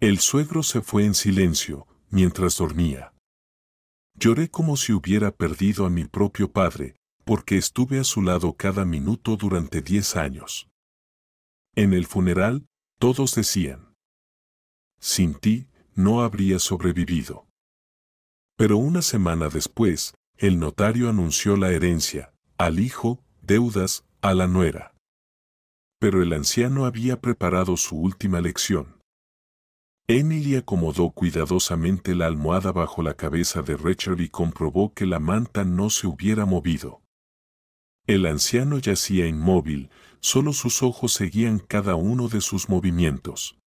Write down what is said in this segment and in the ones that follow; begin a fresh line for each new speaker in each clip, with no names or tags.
El suegro se fue en silencio, mientras dormía. Lloré como si hubiera perdido a mi propio padre, porque estuve a su lado cada minuto durante 10 años. En el funeral, todos decían: sin ti, no habría sobrevivido. Pero una semana después, el notario anunció la herencia, al hijo, deudas, a la nuera. Pero el anciano había preparado su última lección. Emily acomodó cuidadosamente la almohada bajo la cabeza de Richard y comprobó que la manta no se hubiera movido. El anciano yacía inmóvil, solo sus ojos seguían cada uno de sus movimientos.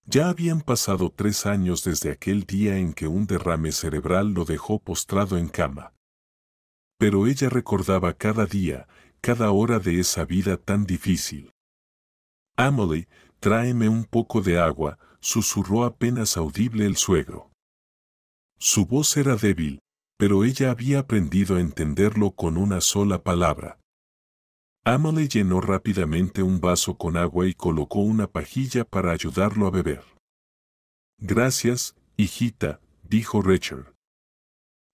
Ya habían pasado 3 años desde aquel día en que un derrame cerebral lo dejó postrado en cama. Pero ella recordaba cada día, cada hora de esa vida tan difícil. «Emily, tráeme un poco de agua», susurró apenas audible el suegro. Su voz era débil, pero ella había aprendido a entenderlo con una sola palabra. Emily llenó rápidamente un vaso con agua y colocó una pajilla para ayudarlo a beber. «Gracias, hijita», dijo Richard.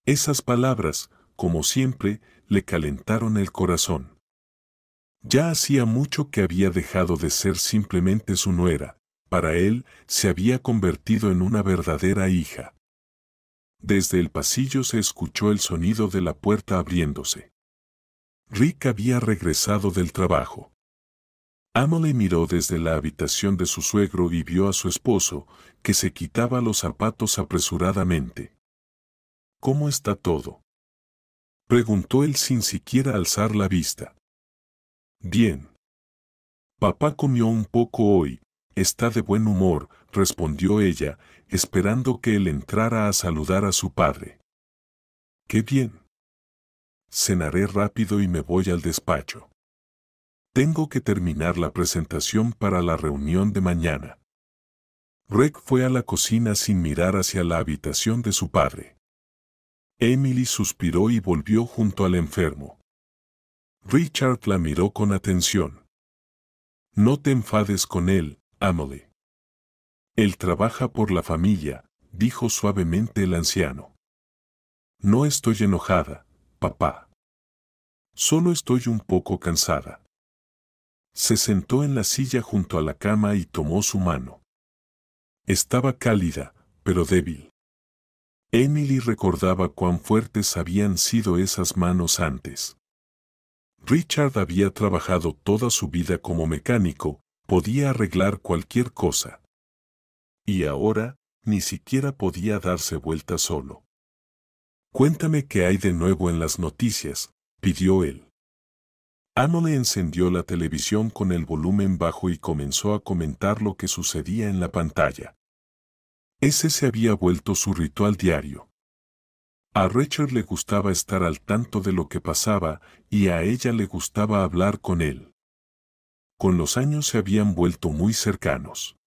Esas palabras, como siempre, le calentaron el corazón. Ya hacía mucho que había dejado de ser simplemente su nuera. Para él, se había convertido en una verdadera hija. Desde el pasillo se escuchó el sonido de la puerta abriéndose. Rick había regresado del trabajo. Emily miró desde la habitación de su suegro y vio a su esposo, que se quitaba los zapatos apresuradamente. «¿Cómo está todo?», preguntó él sin siquiera alzar la vista. «Bien. Papá comió un poco hoy, está de buen humor», respondió ella, esperando que él entrara a saludar a su padre. «Qué bien. Cenaré rápido y me voy al despacho. Tengo que terminar la presentación para la reunión de mañana». Rick fue a la cocina sin mirar hacia la habitación de su padre. Emily suspiró y volvió junto al enfermo. Richard la miró con atención. «No te enfades con él, Emily. Él trabaja por la familia», dijo suavemente el anciano. «No estoy enojada, papá. Solo estoy un poco cansada». Se sentó en la silla junto a la cama y tomó su mano. Estaba cálida, pero débil. Emily recordaba cuán fuertes habían sido esas manos antes. Richard había trabajado toda su vida como mecánico, podía arreglar cualquier cosa. Y ahora, ni siquiera podía darse vuelta solo. «Cuéntame qué hay de nuevo en las noticias», pidió él. Emily encendió la televisión con el volumen bajo y comenzó a comentar lo que sucedía en la pantalla. Ese se había vuelto su ritual diario. A Richard le gustaba estar al tanto de lo que pasaba y a ella le gustaba hablar con él. Con los años se habían vuelto muy cercanos.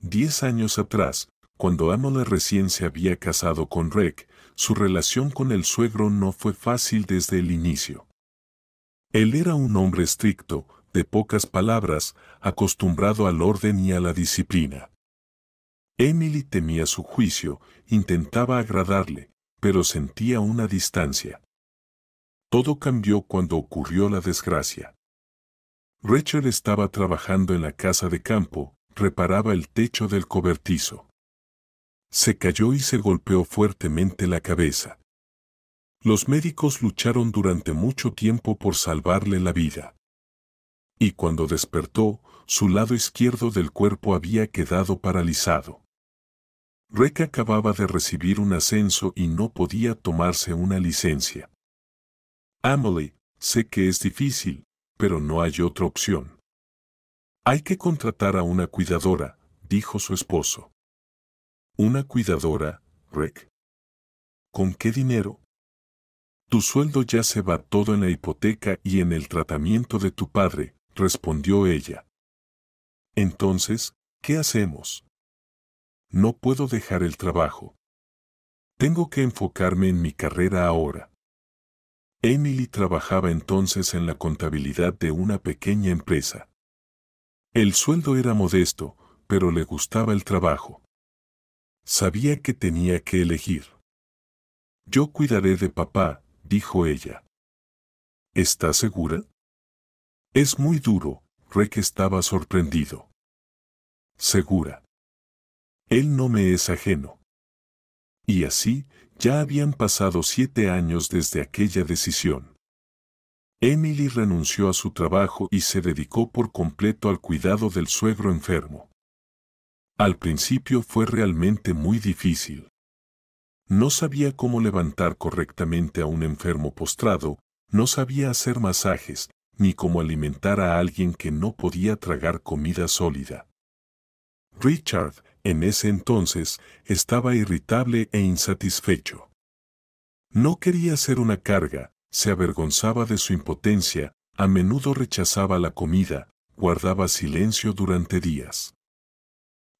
10 años atrás, cuando Emily recién se había casado con Rick, su relación con el suegro no fue fácil desde el inicio. Él era un hombre estricto, de pocas palabras, acostumbrado al orden y a la disciplina. Emily temía su juicio, intentaba agradarle, pero sentía una distancia. Todo cambió cuando ocurrió la desgracia. Richard estaba trabajando en la casa de campo, reparaba el techo del cobertizo. Se cayó y se golpeó fuertemente la cabeza. Los médicos lucharon durante mucho tiempo por salvarle la vida. Y cuando despertó, su lado izquierdo del cuerpo había quedado paralizado. Rick acababa de recibir un ascenso y no podía tomarse una licencia. «Emily, sé que es difícil, pero no hay otra opción. Hay que contratar a una cuidadora», dijo su esposo. «¿Una cuidadora, Rick? ¿Con qué dinero? Tu sueldo ya se va todo en la hipoteca y en el tratamiento de tu padre», respondió ella. «Entonces, ¿qué hacemos? No puedo dejar el trabajo. Tengo que enfocarme en mi carrera ahora». Emily trabajaba entonces en la contabilidad de una pequeña empresa. El sueldo era modesto, pero le gustaba el trabajo. Sabía que tenía que elegir. Yo cuidaré de papá, dijo ella. ¿Estás segura? Es muy duro, Rick estaba sorprendido. Segura. Él no me es ajeno. Y así, ya habían pasado 7 años desde aquella decisión. Emily renunció a su trabajo y se dedicó por completo al cuidado del suegro enfermo. Al principio fue realmente muy difícil. No sabía cómo levantar correctamente a un enfermo postrado, no sabía hacer masajes, ni cómo alimentar a alguien que no podía tragar comida sólida. Richard, en ese entonces, estaba irritable e insatisfecho. No quería ser una carga, se avergonzaba de su impotencia, a menudo rechazaba la comida, guardaba silencio durante días.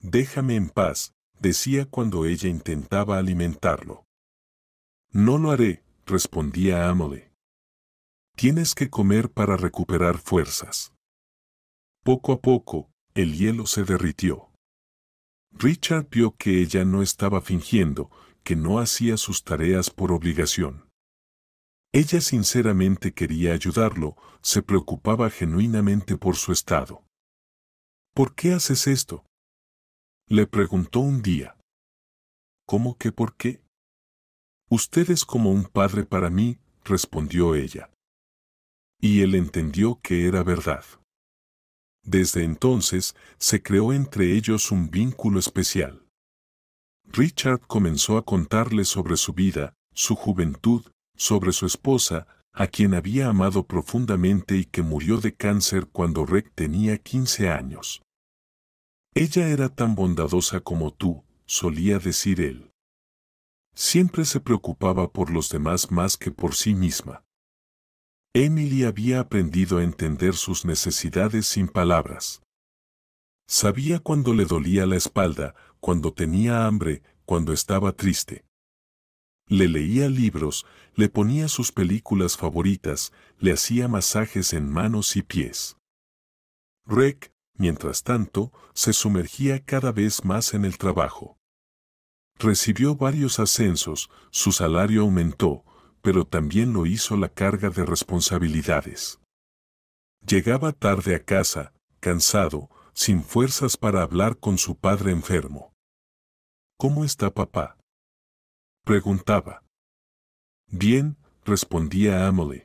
Déjame en paz, decía cuando ella intentaba alimentarlo. No lo haré, respondía Emily. Tienes que comer para recuperar fuerzas. Poco a poco, el hielo se derritió. Richard vio que ella no estaba fingiendo, que no hacía sus tareas por obligación. Ella sinceramente quería ayudarlo, se preocupaba genuinamente por su estado. ¿Por qué haces esto?, le preguntó un día. ¿Cómo que por qué? Usted es como un padre para mí, respondió ella. Y él entendió que era verdad. Desde entonces, se creó entre ellos un vínculo especial. Richard comenzó a contarle sobre su vida, su juventud, sobre su esposa, a quien había amado profundamente y que murió de cáncer cuando Rick tenía 15 años. Ella era tan bondadosa como tú, solía decir él. Siempre se preocupaba por los demás más que por sí misma. Emily había aprendido a entender sus necesidades sin palabras. Sabía cuando le dolía la espalda, cuando tenía hambre, cuando estaba triste. Le leía libros, le ponía sus películas favoritas, le hacía masajes en manos y pies. Rick, mientras tanto, se sumergía cada vez más en el trabajo. Recibió varios ascensos, su salario aumentó, pero también lo hizo la carga de responsabilidades. Llegaba tarde a casa, cansado, sin fuerzas para hablar con su padre enfermo. ¿Cómo está papá?, preguntaba. Bien, respondía Emily.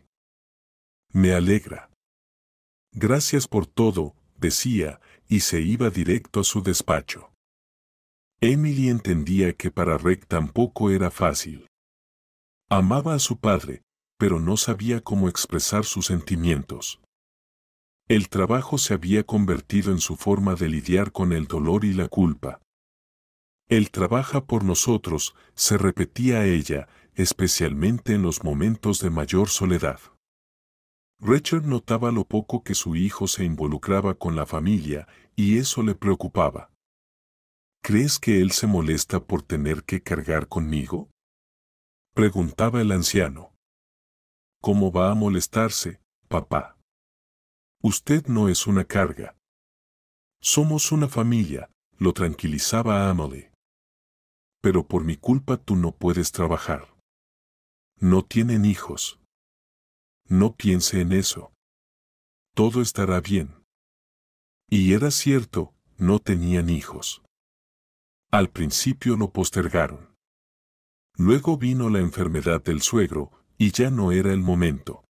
Me alegra. Gracias por todo, decía, y se iba directo a su despacho. Emily entendía que para Rick tampoco era fácil. Amaba a su padre, pero no sabía cómo expresar sus sentimientos. El trabajo se había convertido en su forma de lidiar con el dolor y la culpa. Él trabaja por nosotros, se repetía a ella, especialmente en los momentos de mayor soledad. Richard notaba lo poco que su hijo se involucraba con la familia, y eso le preocupaba. ¿Crees que él se molesta por tener que cargar conmigo?, preguntaba el anciano. ¿Cómo va a molestarse, papá? Usted no es una carga. Somos una familia, lo tranquilizaba a Emily. Pero por mi culpa tú no puedes trabajar. No tienen hijos. No piense en eso. Todo estará bien. Y era cierto, no tenían hijos. Al principio lo postergaron. Luego vino la enfermedad del suegro, y ya no era el momento.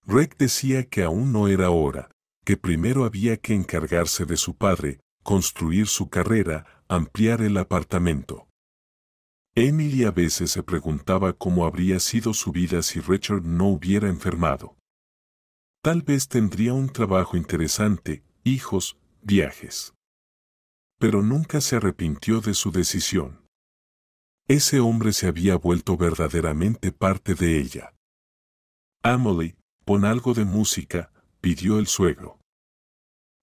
Rick decía que aún no era hora, que primero había que encargarse de su padre, construir su carrera, ampliar el apartamento. Emily a veces se preguntaba cómo habría sido su vida si Richard no hubiera enfermado. Tal vez tendría un trabajo interesante, hijos, viajes. Pero nunca se arrepintió de su decisión. Ese hombre se había vuelto verdaderamente parte de ella. Emily, pon algo de música, pidió el suegro.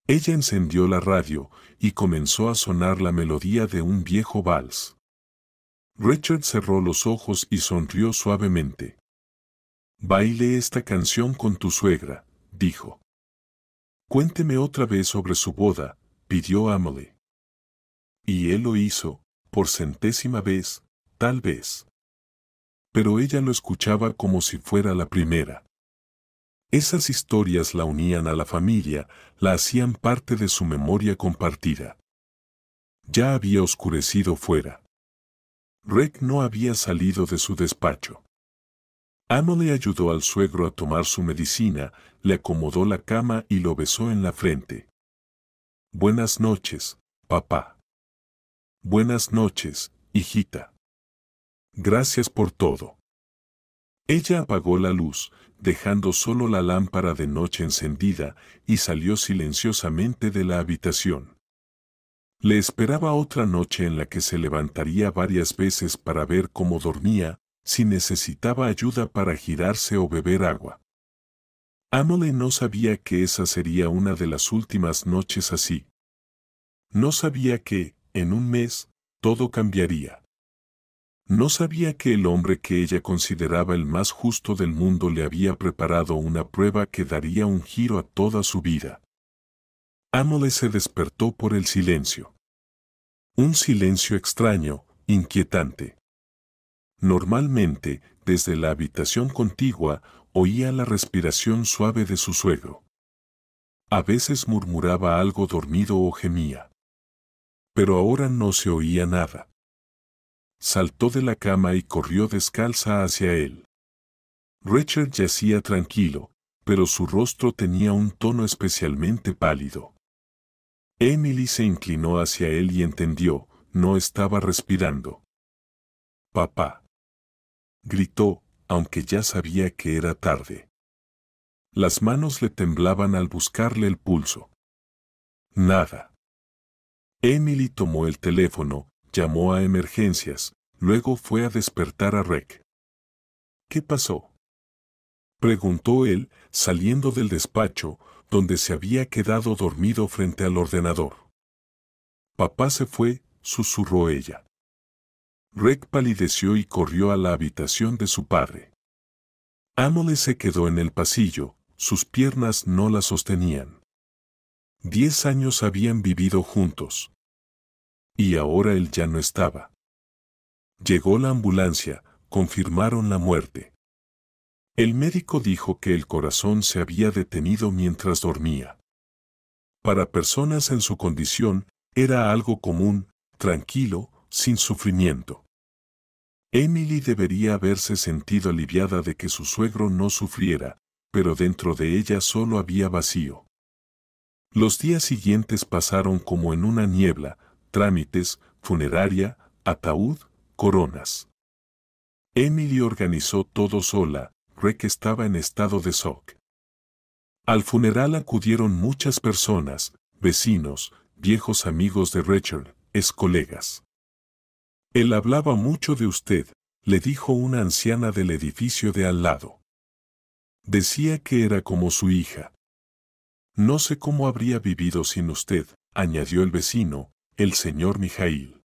Ella encendió la radio y comenzó a sonar la melodía de un viejo vals. Richard cerró los ojos y sonrió suavemente. Baile esta canción con tu suegra, dijo. Cuénteme otra vez sobre su boda, pidió Emily. Y él lo hizo, por centésima vez, tal vez. Pero ella lo escuchaba como si fuera la primera. Esas historias la unían a la familia, la hacían parte de su memoria compartida. Ya había oscurecido fuera. Reg no había salido de su despacho. Emily ayudó al suegro a tomar su medicina, le acomodó la cama y lo besó en la frente. Buenas noches, papá. Buenas noches, hijita. Gracias por todo. Ella apagó la luz, dejando solo la lámpara de noche encendida, y salió silenciosamente de la habitación. Le esperaba otra noche en la que se levantaría varias veces para ver cómo dormía, si necesitaba ayuda para girarse o beber agua. Emily no sabía que esa sería una de las últimas noches así. No sabía que, en un mes, todo cambiaría. No sabía que el hombre que ella consideraba el más justo del mundo le había preparado una prueba que daría un giro a toda su vida. Emily se despertó por el silencio. Un silencio extraño, inquietante. Normalmente, desde la habitación contigua, oía la respiración suave de su suegro. A veces murmuraba algo dormido o gemía. Pero ahora no se oía nada. Saltó de la cama y corrió descalza hacia él. Richard yacía tranquilo, pero su rostro tenía un tono especialmente pálido. Emily se inclinó hacia él y entendió, no estaba respirando. «Papá», gritó, aunque ya sabía que era tarde. Las manos le temblaban al buscarle el pulso. Nada. Emily tomó el teléfono, llamó a emergencias, luego fue a despertar a Reg. «¿Qué pasó?», preguntó él, saliendo del despacho, donde se había quedado dormido frente al ordenador. «Papá se fue», susurró ella. Reg palideció y corrió a la habitación de su padre. Emily se quedó en el pasillo, sus piernas no la sostenían. 10 años habían vivido juntos. Y ahora él ya no estaba. Llegó la ambulancia, confirmaron la muerte. El médico dijo que el corazón se había detenido mientras dormía. Para personas en su condición, era algo común, tranquilo, sin sufrimiento. Emily debería haberse sentido aliviada de que su suegro no sufriera, pero dentro de ella solo había vacío. Los días siguientes pasaron como en una niebla, trámites, funeraria, ataúd, coronas. Emily organizó todo sola, Reg estaba en estado de shock. Al funeral acudieron muchas personas, vecinos, viejos amigos de Richard, colegas. Él hablaba mucho de usted, le dijo una anciana del edificio de al lado. Decía que era como su hija. No sé cómo habría vivido sin usted, añadió el vecino, el señor Mijail.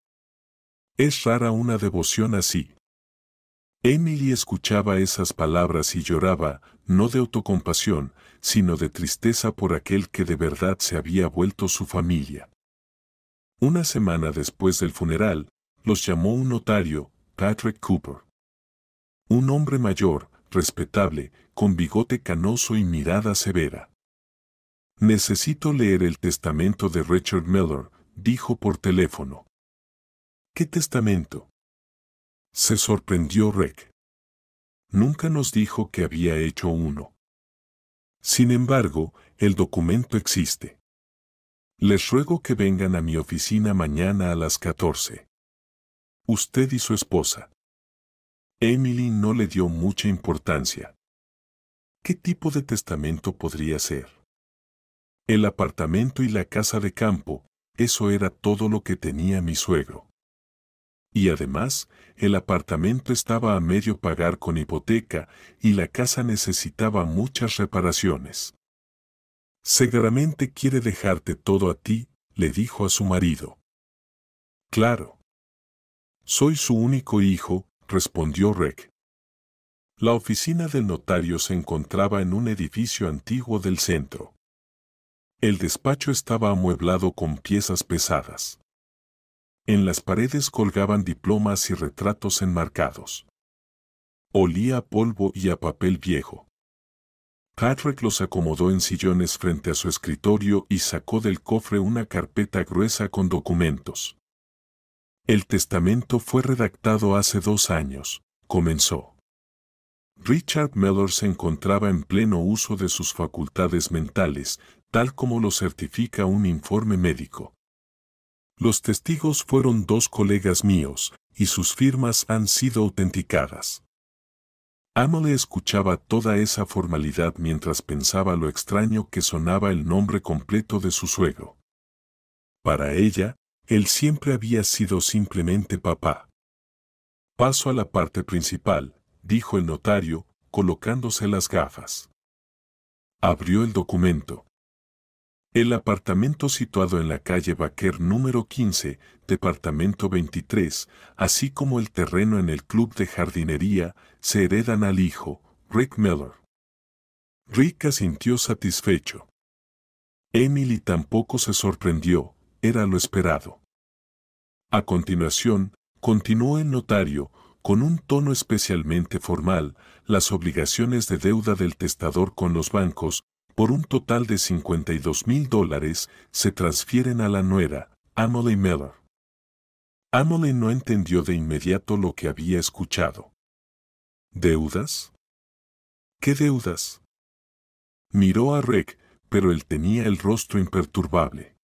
Es rara una devoción así. Emily escuchaba esas palabras y lloraba, no de autocompasión, sino de tristeza por aquel que de verdad se había vuelto su familia. Una semana después del funeral, los llamó un notario, Patrick Cooper. Un hombre mayor, respetable, con bigote canoso y mirada severa. Necesito leer el testamento de Richard Miller, dijo por teléfono. ¿Qué testamento?, se sorprendió Reg. Nunca nos dijo que había hecho uno. Sin embargo, el documento existe. Les ruego que vengan a mi oficina mañana a las 14. Usted y su esposa. Emily no le dio mucha importancia. ¿Qué tipo de testamento podría ser? El apartamento y la casa de campo, eso era todo lo que tenía mi suegro. Y además, el apartamento estaba a medio pagar con hipoteca y la casa necesitaba muchas reparaciones. Seguramente quiere dejarte todo a ti, le dijo a su marido. Claro. Soy su único hijo, respondió Reg. La oficina del notario se encontraba en un edificio antiguo del centro. El despacho estaba amueblado con piezas pesadas. En las paredes colgaban diplomas y retratos enmarcados. Olía a polvo y a papel viejo. Patrick los acomodó en sillones frente a su escritorio y sacó del cofre una carpeta gruesa con documentos. El testamento fue redactado hace 2 años, comenzó. Richard Mellor se encontraba en pleno uso de sus facultades mentales, tal como lo certifica un informe médico. Los testigos fueron 2 colegas míos, y sus firmas han sido autenticadas. Emily escuchaba toda esa formalidad mientras pensaba lo extraño que sonaba el nombre completo de su suegro. Para ella, él siempre había sido simplemente papá. Paso a la parte principal, dijo el notario, colocándose las gafas. Abrió el documento. El apartamento situado en la calle Baker número 15, departamento 23, así como el terreno en el club de jardinería, se heredan al hijo, Rick Mellor. Rick asintió satisfecho. Emily tampoco se sorprendió, era lo esperado. A continuación, continuó el notario, con un tono especialmente formal, las obligaciones de deuda del testador con los bancos, por un total de $52,000, se transfieren a la nuera, Emily Mellor. Emily no entendió de inmediato lo que había escuchado. ¿Deudas? ¿Qué deudas? Miró a Rick, pero él tenía el rostro imperturbable.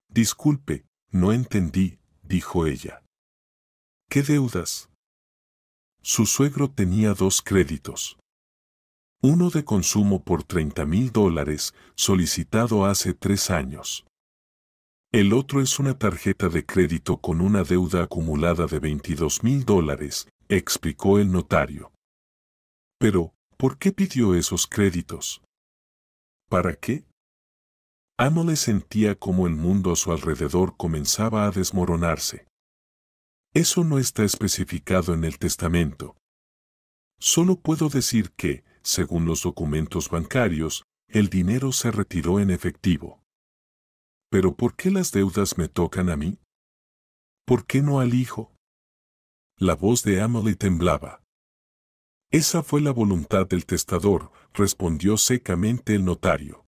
Disculpe, no entendí, dijo ella. ¿Qué deudas? Su suegro tenía 2 créditos. Uno de consumo por $30,000, solicitado hace 3 años. El otro es una tarjeta de crédito con una deuda acumulada de $22,000, explicó el notario. Pero, ¿por qué pidió esos créditos? ¿Para qué? Emily sentía como el mundo a su alrededor comenzaba a desmoronarse. Eso no está especificado en el testamento. Solo puedo decir que, según los documentos bancarios, el dinero se retiró en efectivo. ¿Pero por qué las deudas me tocan a mí? ¿Por qué no al hijo? La voz de Emily temblaba. Esa fue la voluntad del testador, respondió secamente el notario.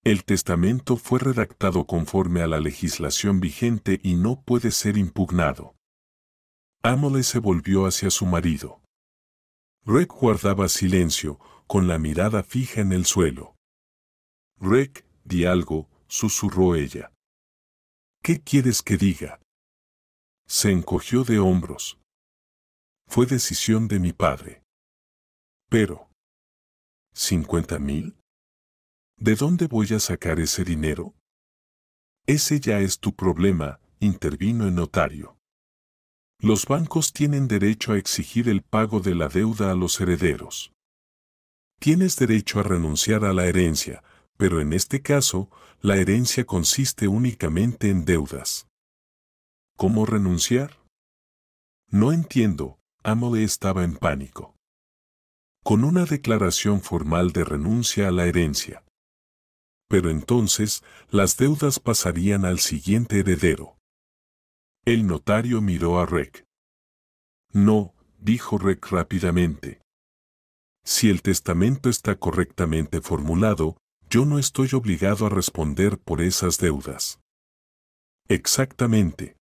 El testamento fue redactado conforme a la legislación vigente y no puede ser impugnado. Emily se volvió hacia su marido. Rick guardaba silencio, con la mirada fija en el suelo. Rick, di algo, susurró ella. ¿Qué quieres que diga? Se encogió de hombros. Fue decisión de mi padre. Pero, ¿50,000? ¿De dónde voy a sacar ese dinero? Ese ya es tu problema, intervino el notario. Los bancos tienen derecho a exigir el pago de la deuda a los herederos. Tienes derecho a renunciar a la herencia, pero en este caso, la herencia consiste únicamente en deudas. ¿Cómo renunciar? No entiendo, Emily estaba en pánico. Con una declaración formal de renuncia a la herencia. Pero entonces, las deudas pasarían al siguiente heredero. El notario miró a Rick. No, dijo Rick rápidamente. Si el testamento está correctamente formulado, yo no estoy obligado a responder por esas deudas. Exactamente.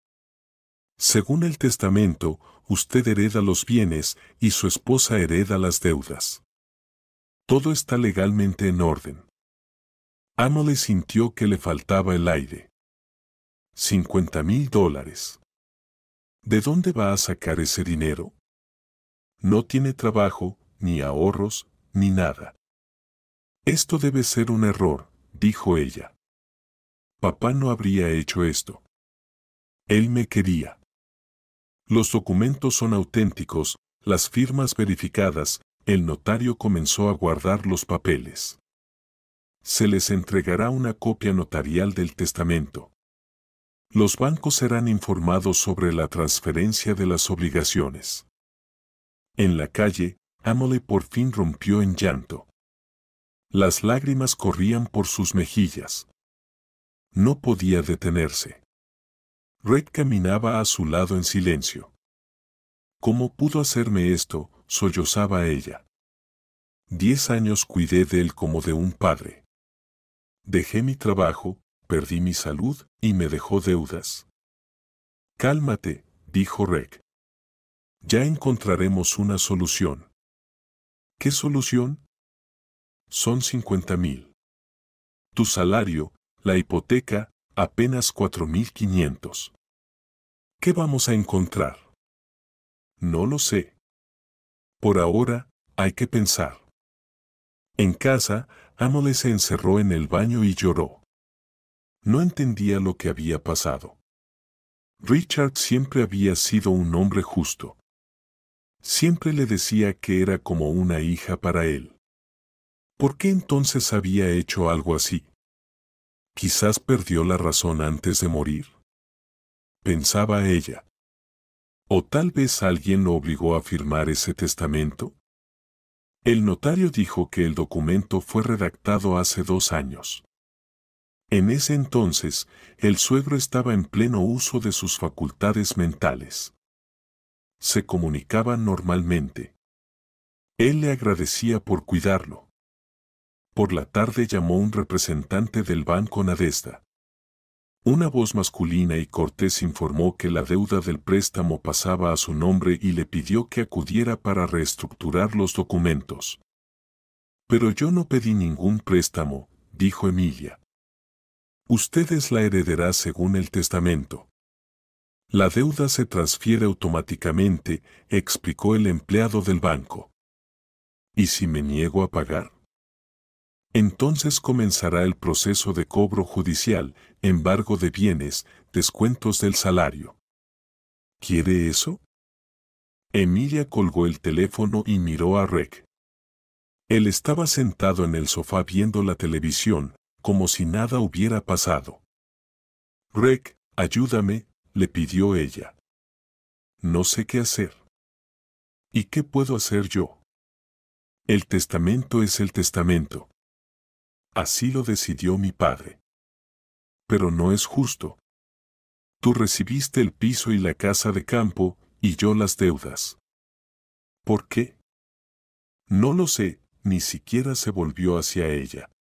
Según el testamento, usted hereda los bienes y su esposa hereda las deudas. Todo está legalmente en orden. Emily sintió que le faltaba el aire. $50,000. ¿De dónde va a sacar ese dinero? No tiene trabajo, ni ahorros, ni nada. Esto debe ser un error, dijo ella. Papá no habría hecho esto. Él me quería. Los documentos son auténticos, las firmas verificadas, el notario comenzó a guardar los papeles. Se les entregará una copia notarial del testamento. Los bancos serán informados sobre la transferencia de las obligaciones. En la calle, Emily por fin rompió en llanto. Las lágrimas corrían por sus mejillas. No podía detenerse. Red caminaba a su lado en silencio. ¿Cómo pudo hacerme esto?, sollozaba ella. 10 años cuidé de él como de un padre. Dejé mi trabajo, perdí mi salud y me dejó deudas. Cálmate, dijo Reg. Ya encontraremos una solución. ¿Qué solución? Son 50,000. Tu salario, la hipoteca, apenas 4,500. ¿Qué vamos a encontrar? No lo sé. Por ahora, hay que pensar. En casa, Amelie se encerró en el baño y lloró. No entendía lo que había pasado. Richard siempre había sido un hombre justo. Siempre le decía que era como una hija para él. ¿Por qué entonces había hecho algo así? Quizás perdió la razón antes de morir. Pensaba ella. ¿O tal vez alguien lo obligó a firmar ese testamento? El notario dijo que el documento fue redactado hace 2 años. En ese entonces, el suegro estaba en pleno uso de sus facultades mentales. Se comunicaban normalmente. Él le agradecía por cuidarlo. Por la tarde llamó un representante del Banco Nadesta. Una voz masculina y cortés informó que la deuda del préstamo pasaba a su nombre y le pidió que acudiera para reestructurar los documentos. Pero yo no pedí ningún préstamo, dijo Emilia. Usted es la heredera según el testamento. La deuda se transfiere automáticamente, explicó el empleado del banco. ¿Y si me niego a pagar? Entonces comenzará el proceso de cobro judicial, embargo de bienes, descuentos del salario. ¿Quiere eso? Emilia colgó el teléfono y miró a Reg. Él estaba sentado en el sofá viendo la televisión, como si nada hubiera pasado. Reg, ayúdame, le pidió ella. No sé qué hacer. ¿Y qué puedo hacer yo? El testamento es el testamento. Así lo decidió mi padre. Pero no es justo. Tú recibiste el piso y la casa de campo, y yo las deudas. ¿Por qué? No lo sé, ni siquiera se volvió hacia ella.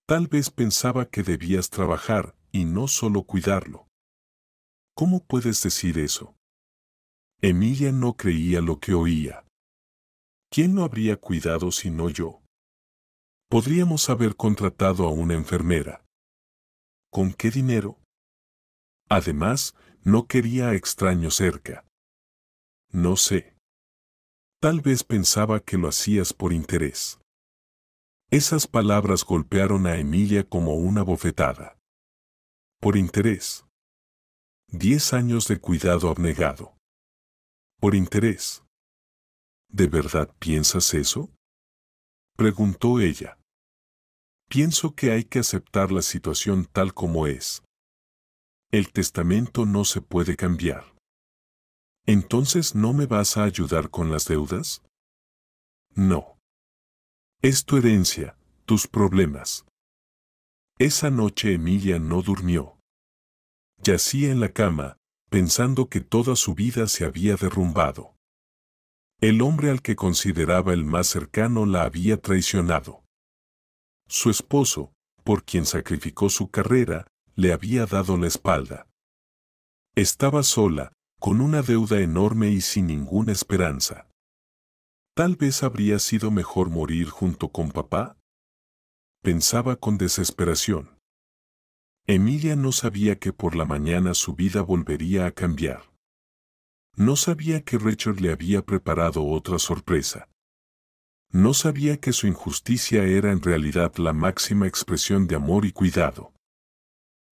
Tal vez pensaba que debías trabajar, y no solo cuidarlo. ¿Cómo puedes decir eso? Emilia no creía lo que oía. ¿Quién lo habría cuidado sino yo? Podríamos haber contratado a una enfermera. ¿Con qué dinero? Además, no quería a extraños cerca. No sé. Tal vez pensaba que lo hacías por interés. Esas palabras golpearon a Emilia como una bofetada. Por interés. 10 años de cuidado abnegado. Por interés. ¿De verdad piensas eso? Preguntó ella. Pienso que hay que aceptar la situación tal como es. El testamento no se puede cambiar. ¿Entonces no me vas a ayudar con las deudas? No. Es tu herencia, tus problemas. Esa noche Emilia no durmió. Yacía en la cama, pensando que toda su vida se había derrumbado. El hombre al que consideraba el más cercano la había traicionado. Su esposo, por quien sacrificó su carrera, le había dado la espalda. Estaba sola, con una deuda enorme y sin ninguna esperanza. ¿Tal vez habría sido mejor morir junto con papá? Pensaba con desesperación. Emilia no sabía que por la mañana su vida volvería a cambiar. No sabía que Richard le había preparado otra sorpresa. No sabía que su injusticia era en realidad la máxima expresión de amor y cuidado.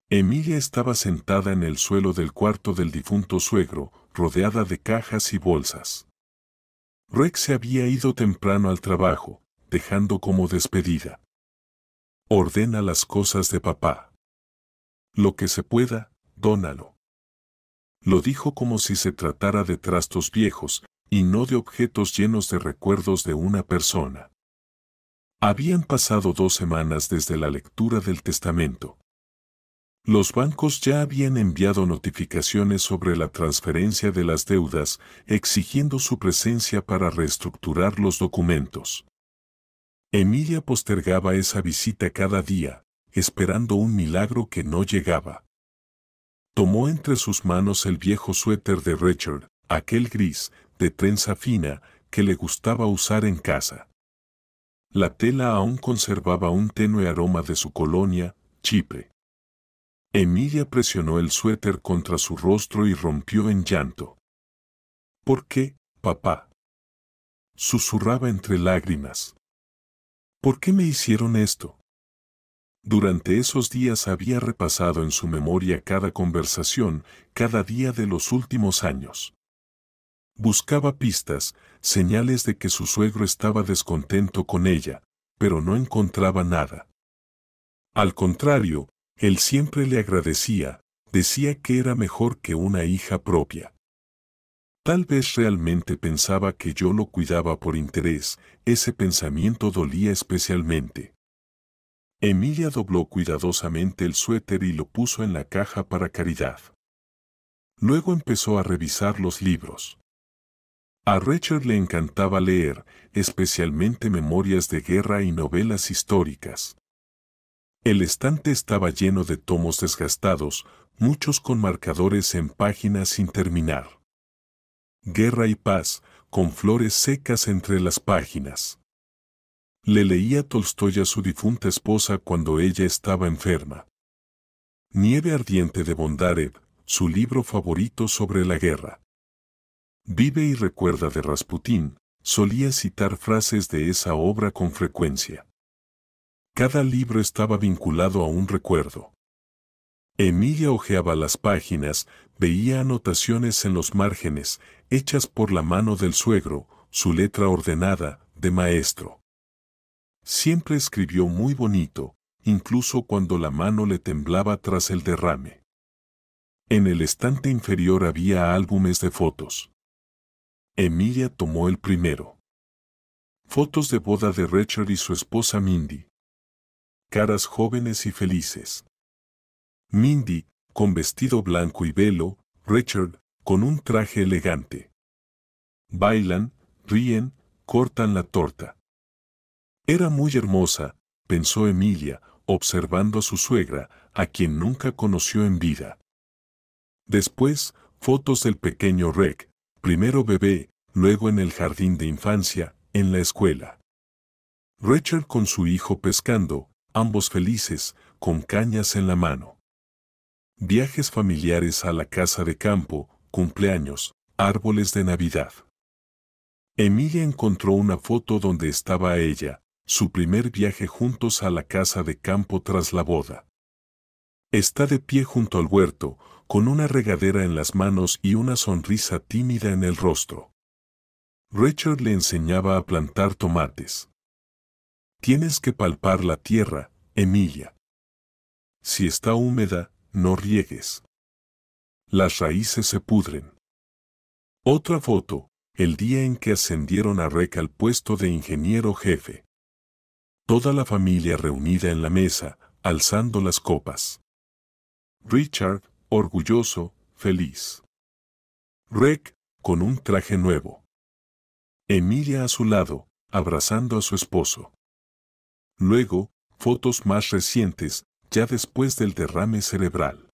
Emilia estaba sentada en el suelo del cuarto del difunto suegro, rodeada de cajas y bolsas. Rex se había ido temprano al trabajo, dejando como despedida. Ordena las cosas de papá. Lo que se pueda, dónalo. Lo dijo como si se tratara de trastos viejos, y no de objetos llenos de recuerdos de una persona. Habían pasado 2 semanas desde la lectura del testamento. Los bancos ya habían enviado notificaciones sobre la transferencia de las deudas, exigiendo su presencia para reestructurar los documentos. Emilia postergaba esa visita cada día, esperando un milagro que no llegaba. Tomó entre sus manos el viejo suéter de Richard, aquel gris, de trenza fina, que le gustaba usar en casa. La tela aún conservaba un tenue aroma de su colonia, Chipre. Emilia presionó el suéter contra su rostro y rompió en llanto. ¿Por qué, papá?, susurraba entre lágrimas. ¿Por qué me hicieron esto? Durante esos días había repasado en su memoria cada conversación, cada día de los últimos años. Buscaba pistas, señales de que su suegro estaba descontento con ella, pero no encontraba nada. Al contrario, él siempre le agradecía, decía que era mejor que una hija propia. Tal vez realmente pensaba que yo lo cuidaba por interés, ese pensamiento dolía especialmente. Emilia dobló cuidadosamente el suéter y lo puso en la caja para caridad. Luego empezó a revisar los libros. A Richard le encantaba leer, especialmente memorias de guerra y novelas históricas. El estante estaba lleno de tomos desgastados, muchos con marcadores en páginas sin terminar. Guerra y paz, con flores secas entre las páginas. Le leía Tolstoy a su difunta esposa cuando ella estaba enferma. Nieve ardiente de Bondarev, su libro favorito sobre la guerra. Vive y recuerda de Rasputín, solía citar frases de esa obra con frecuencia. Cada libro estaba vinculado a un recuerdo. Emilia hojeaba las páginas, veía anotaciones en los márgenes, hechas por la mano del suegro, su letra ordenada, de maestro. Siempre escribió muy bonito, incluso cuando la mano le temblaba tras el derrame. En el estante inferior había álbumes de fotos. Emilia tomó el primero. Fotos de boda de Richard y su esposa Mindy. Caras jóvenes y felices. Mindy, con vestido blanco y velo, Richard, con un traje elegante. Bailan, ríen, cortan la torta. Era muy hermosa, pensó Emilia, observando a su suegra, a quien nunca conoció en vida. Después, fotos del pequeño Reg, primero bebé, luego en el jardín de infancia, en la escuela. Richard con su hijo pescando, ambos felices, con cañas en la mano. Viajes familiares a la casa de campo, cumpleaños, árboles de Navidad. Emilia encontró una foto donde estaba ella, su primer viaje juntos a la casa de campo tras la boda. Está de pie junto al huerto, con una regadera en las manos y una sonrisa tímida en el rostro. Richard le enseñaba a plantar tomates. Tienes que palpar la tierra, Emilia. Si está húmeda, no riegues. Las raíces se pudren. Otra foto, el día en que ascendieron a Reg al puesto de ingeniero jefe. Toda la familia reunida en la mesa, alzando las copas. Richard, orgulloso, feliz. Reg, con un traje nuevo. Emilia a su lado, abrazando a su esposo. Luego, fotos más recientes, ya después del derrame cerebral.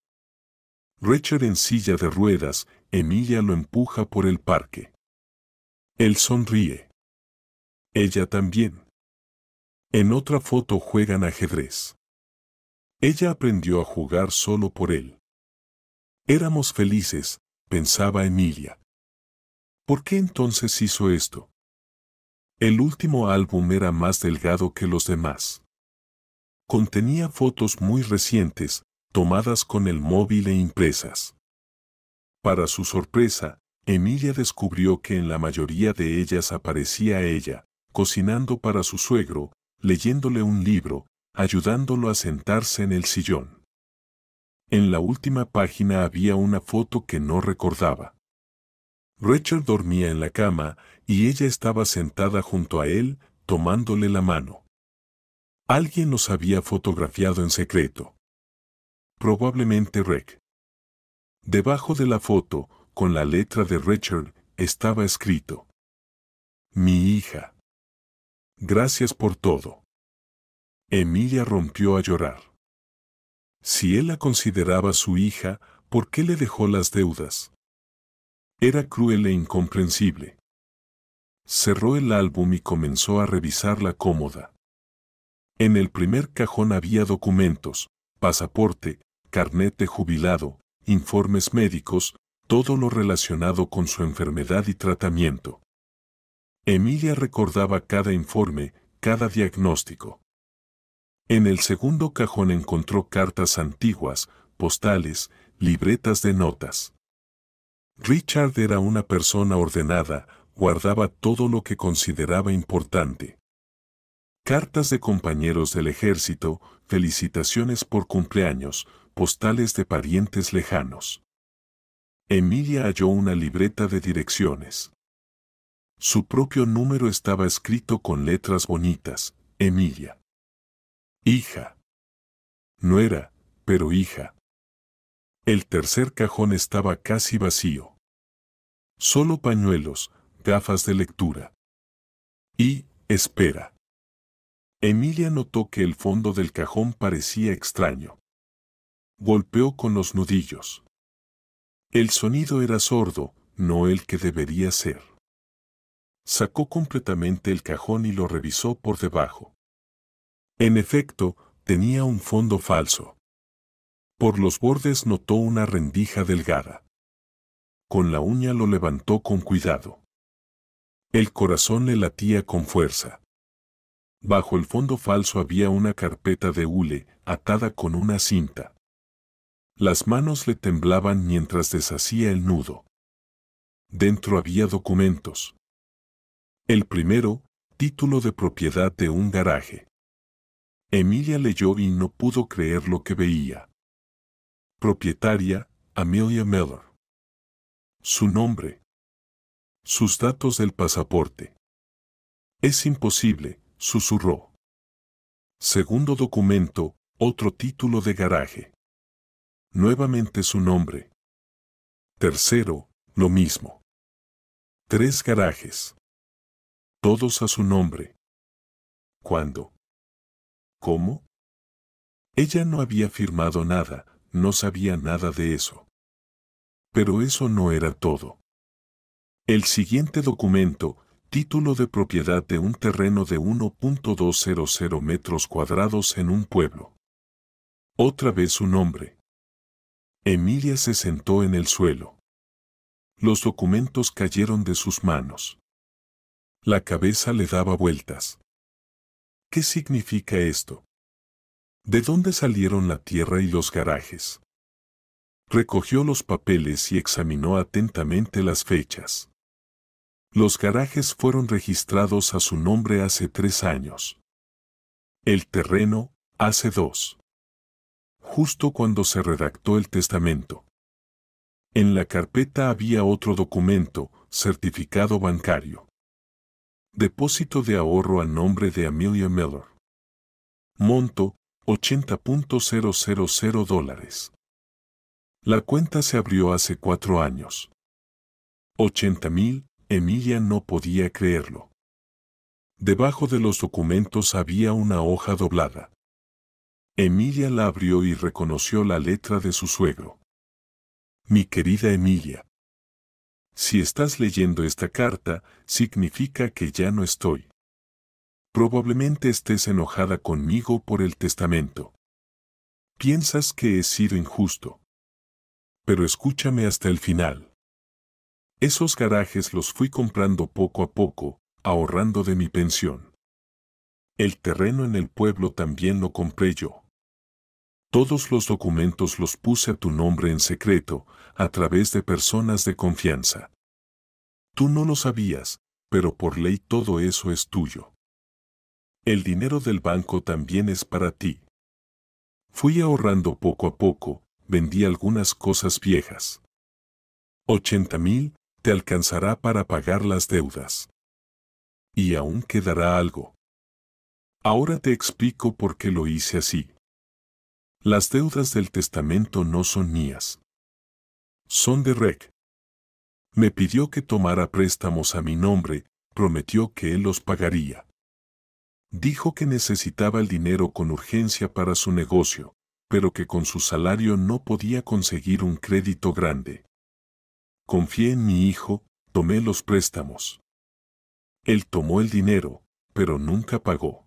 Richard en silla de ruedas, Emilia lo empuja por el parque. Él sonríe. Ella también. En otra foto juegan ajedrez. Ella aprendió a jugar solo por él. Éramos felices, pensaba Emilia. ¿Por qué entonces hizo esto? El último álbum era más delgado que los demás. Contenía fotos muy recientes, tomadas con el móvil e impresas. Para su sorpresa, Emilia descubrió que en la mayoría de ellas aparecía ella, cocinando para su suegro, leyéndole un libro, ayudándolo a sentarse en el sillón. En la última página había una foto que no recordaba. Richard dormía en la cama y ella estaba sentada junto a él, tomándole la mano. Alguien los había fotografiado en secreto. probablemente Rec. Debajo de la foto, con la letra de Richard, estaba escrito: Mi hija. Gracias por todo. Emilia rompió a llorar. Si él la consideraba su hija, ¿por qué le dejó las deudas? Era cruel e incomprensible. Cerró el álbum y comenzó a revisar la cómoda. En el primer cajón había documentos, pasaporte, carnet de jubilado, informes médicos, todo lo relacionado con su enfermedad y tratamiento. Emilia recordaba cada informe, cada diagnóstico. En el segundo cajón encontró cartas antiguas, postales, libretas de notas. Richard era una persona ordenada, guardaba todo lo que consideraba importante. Cartas de compañeros del ejército, felicitaciones por cumpleaños, postales de parientes lejanos. Emilia halló una libreta de direcciones. Su propio número estaba escrito con letras bonitas: Emilia. Hija. Nuera, pero hija. El tercer cajón estaba casi vacío. Solo pañuelos, gafas de lectura. Y, espera. Emilia notó que el fondo del cajón parecía extraño. Golpeó con los nudillos. El sonido era sordo, no el que debería ser. Sacó completamente el cajón y lo revisó por debajo. En efecto, tenía un fondo falso. Por los bordes notó una rendija delgada. Con la uña lo levantó con cuidado. El corazón le latía con fuerza. Bajo el fondo falso había una carpeta de hule, atada con una cinta. Las manos le temblaban mientras deshacía el nudo. Dentro había documentos. El primero, título de propiedad de un garaje. Emilia leyó y no pudo creer lo que veía. Propietaria, Amelia Miller. Su nombre. Sus datos del pasaporte. Es imposible, susurró. Segundo documento, otro título de garaje. Nuevamente su nombre. Tercero, lo mismo. 3 garajes. Todos a su nombre. ¿Cuándo? ¿Cómo? Ella no había firmado nada, no sabía nada de eso. Pero eso no era todo. El siguiente documento, título de propiedad de un terreno de 1.200 metros cuadrados en un pueblo. Otra vez su nombre. Emilia se sentó en el suelo. Los documentos cayeron de sus manos. La cabeza le daba vueltas. ¿Qué significa esto? ¿De dónde salieron la tierra y los garajes? Recogió los papeles y examinó atentamente las fechas. Los garajes fueron registrados a su nombre hace 3 años. El terreno, hace 2. Justo cuando se redactó el testamento. En la carpeta había otro documento, certificado bancario. Depósito de ahorro a nombre de Amelia Miller. Monto, $80.000. La cuenta se abrió hace 4 años. 80,000, Emilia no podía creerlo. Debajo de los documentos había una hoja doblada. Emilia la abrió y reconoció la letra de su suegro. Mi querida Emilia. Si estás leyendo esta carta, significa que ya no estoy. Probablemente estés enojada conmigo por el testamento. Piensas que he sido injusto. Pero escúchame hasta el final. Esos garajes los fui comprando poco a poco, ahorrando de mi pensión. El terreno en el pueblo también lo compré yo. Todos los documentos los puse a tu nombre en secreto, a través de personas de confianza. Tú no lo sabías, pero por ley todo eso es tuyo. El dinero del banco también es para ti. Fui ahorrando poco a poco, vendí algunas cosas viejas. 80,000 te alcanzará para pagar las deudas. Y aún quedará algo. Ahora te explico por qué lo hice así. Las deudas del testamento no son mías. Son de Reg. Me pidió que tomara préstamos a mi nombre, prometió que él los pagaría. Dijo que necesitaba el dinero con urgencia para su negocio, pero que con su salario no podía conseguir un crédito grande. Confié en mi hijo, tomé los préstamos. Él tomó el dinero, pero nunca pagó.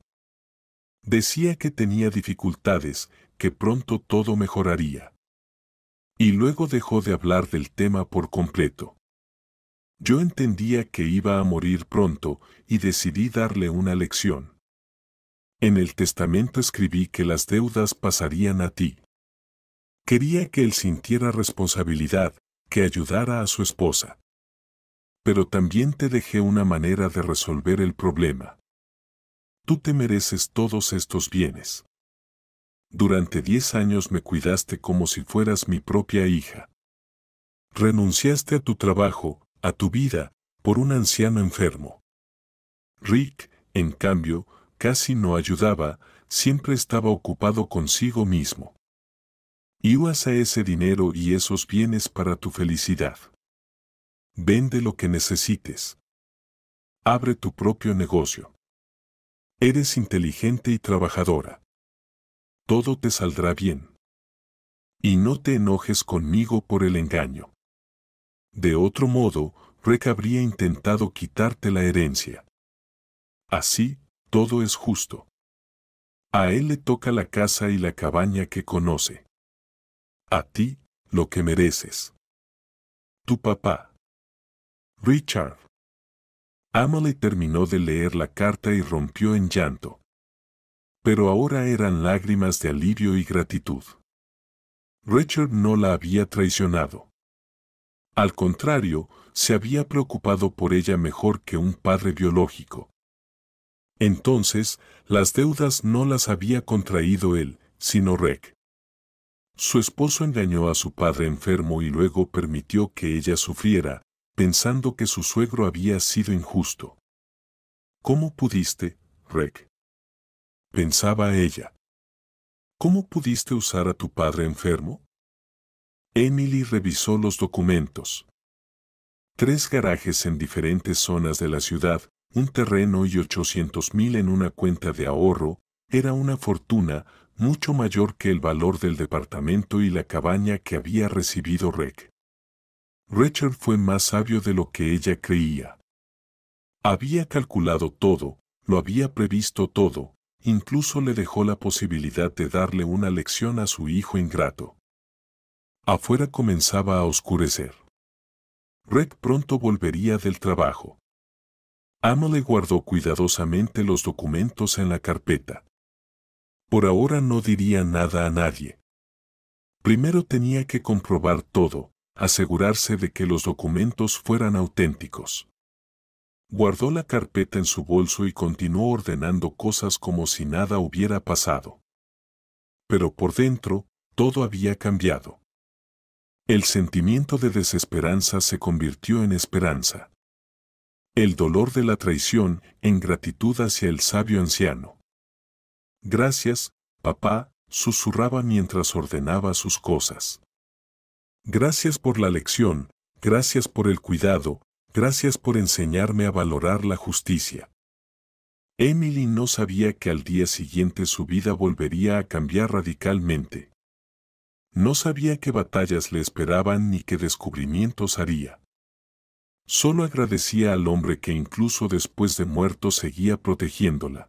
Decía que tenía dificultades, que pronto todo mejoraría. Y luego dejó de hablar del tema por completo. Yo entendía que iba a morir pronto y decidí darle una lección. En el testamento escribí que las deudas pasarían a ti. Quería que él sintiera responsabilidad, que ayudara a su esposa. Pero también te dejé una manera de resolver el problema. Tú te mereces todos estos bienes. Durante 10 años me cuidaste como si fueras mi propia hija. Renunciaste a tu trabajo, a tu vida, por un anciano enfermo. Rick, en cambio, casi no ayudaba, siempre estaba ocupado consigo mismo. Y usa ese dinero y esos bienes para tu felicidad. Vende lo que necesites. Abre tu propio negocio. Eres inteligente y trabajadora. Todo te saldrá bien. Y no te enojes conmigo por el engaño. De otro modo, Reg habría intentado quitarte la herencia. Así, todo es justo. A él le toca la casa y la cabaña que conoce. A ti, lo que mereces. Tu papá. Richard. Emily terminó de leer la carta y rompió en llanto. Pero ahora eran lágrimas de alivio y gratitud. Richard no la había traicionado. Al contrario, se había preocupado por ella mejor que un padre biológico. Entonces, las deudas no las había contraído él, sino Reg. Su esposo engañó a su padre enfermo y luego permitió que ella sufriera, pensando que su suegro había sido injusto. ¿Cómo pudiste, Reg? Pensaba ella. ¿Cómo pudiste usar a tu padre enfermo? Emily revisó los documentos. 3 garajes en diferentes zonas de la ciudad, un terreno y 800,000 en una cuenta de ahorro, era una fortuna mucho mayor que el valor del departamento y la cabaña que había recibido Reg. Richard fue más sabio de lo que ella creía. Había calculado todo, lo había previsto todo, incluso le dejó la posibilidad de darle una lección a su hijo ingrato. Afuera comenzaba a oscurecer. Reg pronto volvería del trabajo. Emily guardó cuidadosamente los documentos en la carpeta. Por ahora no diría nada a nadie. Primero tenía que comprobar todo, asegurarse de que los documentos fueran auténticos. Guardó la carpeta en su bolso y continuó ordenando cosas como si nada hubiera pasado. Pero por dentro, todo había cambiado. El sentimiento de desesperanza se convirtió en esperanza. El dolor de la traición en gratitud hacia el sabio anciano. Gracias, papá, susurraba mientras ordenaba sus cosas. Gracias por la lección, gracias por el cuidado, gracias por enseñarme a valorar la justicia. Emily no sabía que al día siguiente su vida volvería a cambiar radicalmente. No sabía qué batallas le esperaban ni qué descubrimientos haría. Solo agradecía al hombre que incluso después de muerto seguía protegiéndola.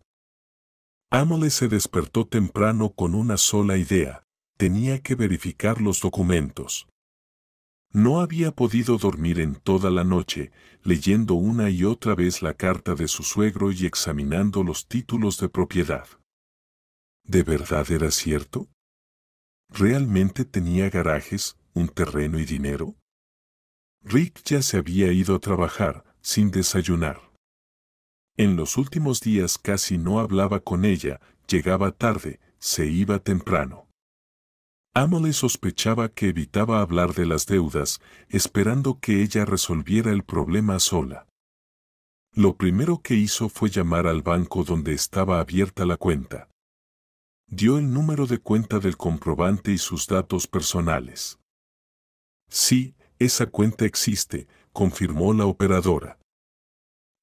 Emily se despertó temprano con una sola idea: tenía que verificar los documentos. No había podido dormir en toda la noche, leyendo una y otra vez la carta de su suegro y examinando los títulos de propiedad. ¿De verdad era cierto? ¿Realmente tenía garajes, un terreno y dinero? Rick ya se había ido a trabajar, sin desayunar. En los últimos días casi no hablaba con ella, llegaba tarde, se iba temprano. Emily sospechaba que evitaba hablar de las deudas, esperando que ella resolviera el problema sola. Lo primero que hizo fue llamar al banco donde estaba abierta la cuenta. Dio el número de cuenta del comprobante y sus datos personales. Sí, esa cuenta existe, confirmó la operadora.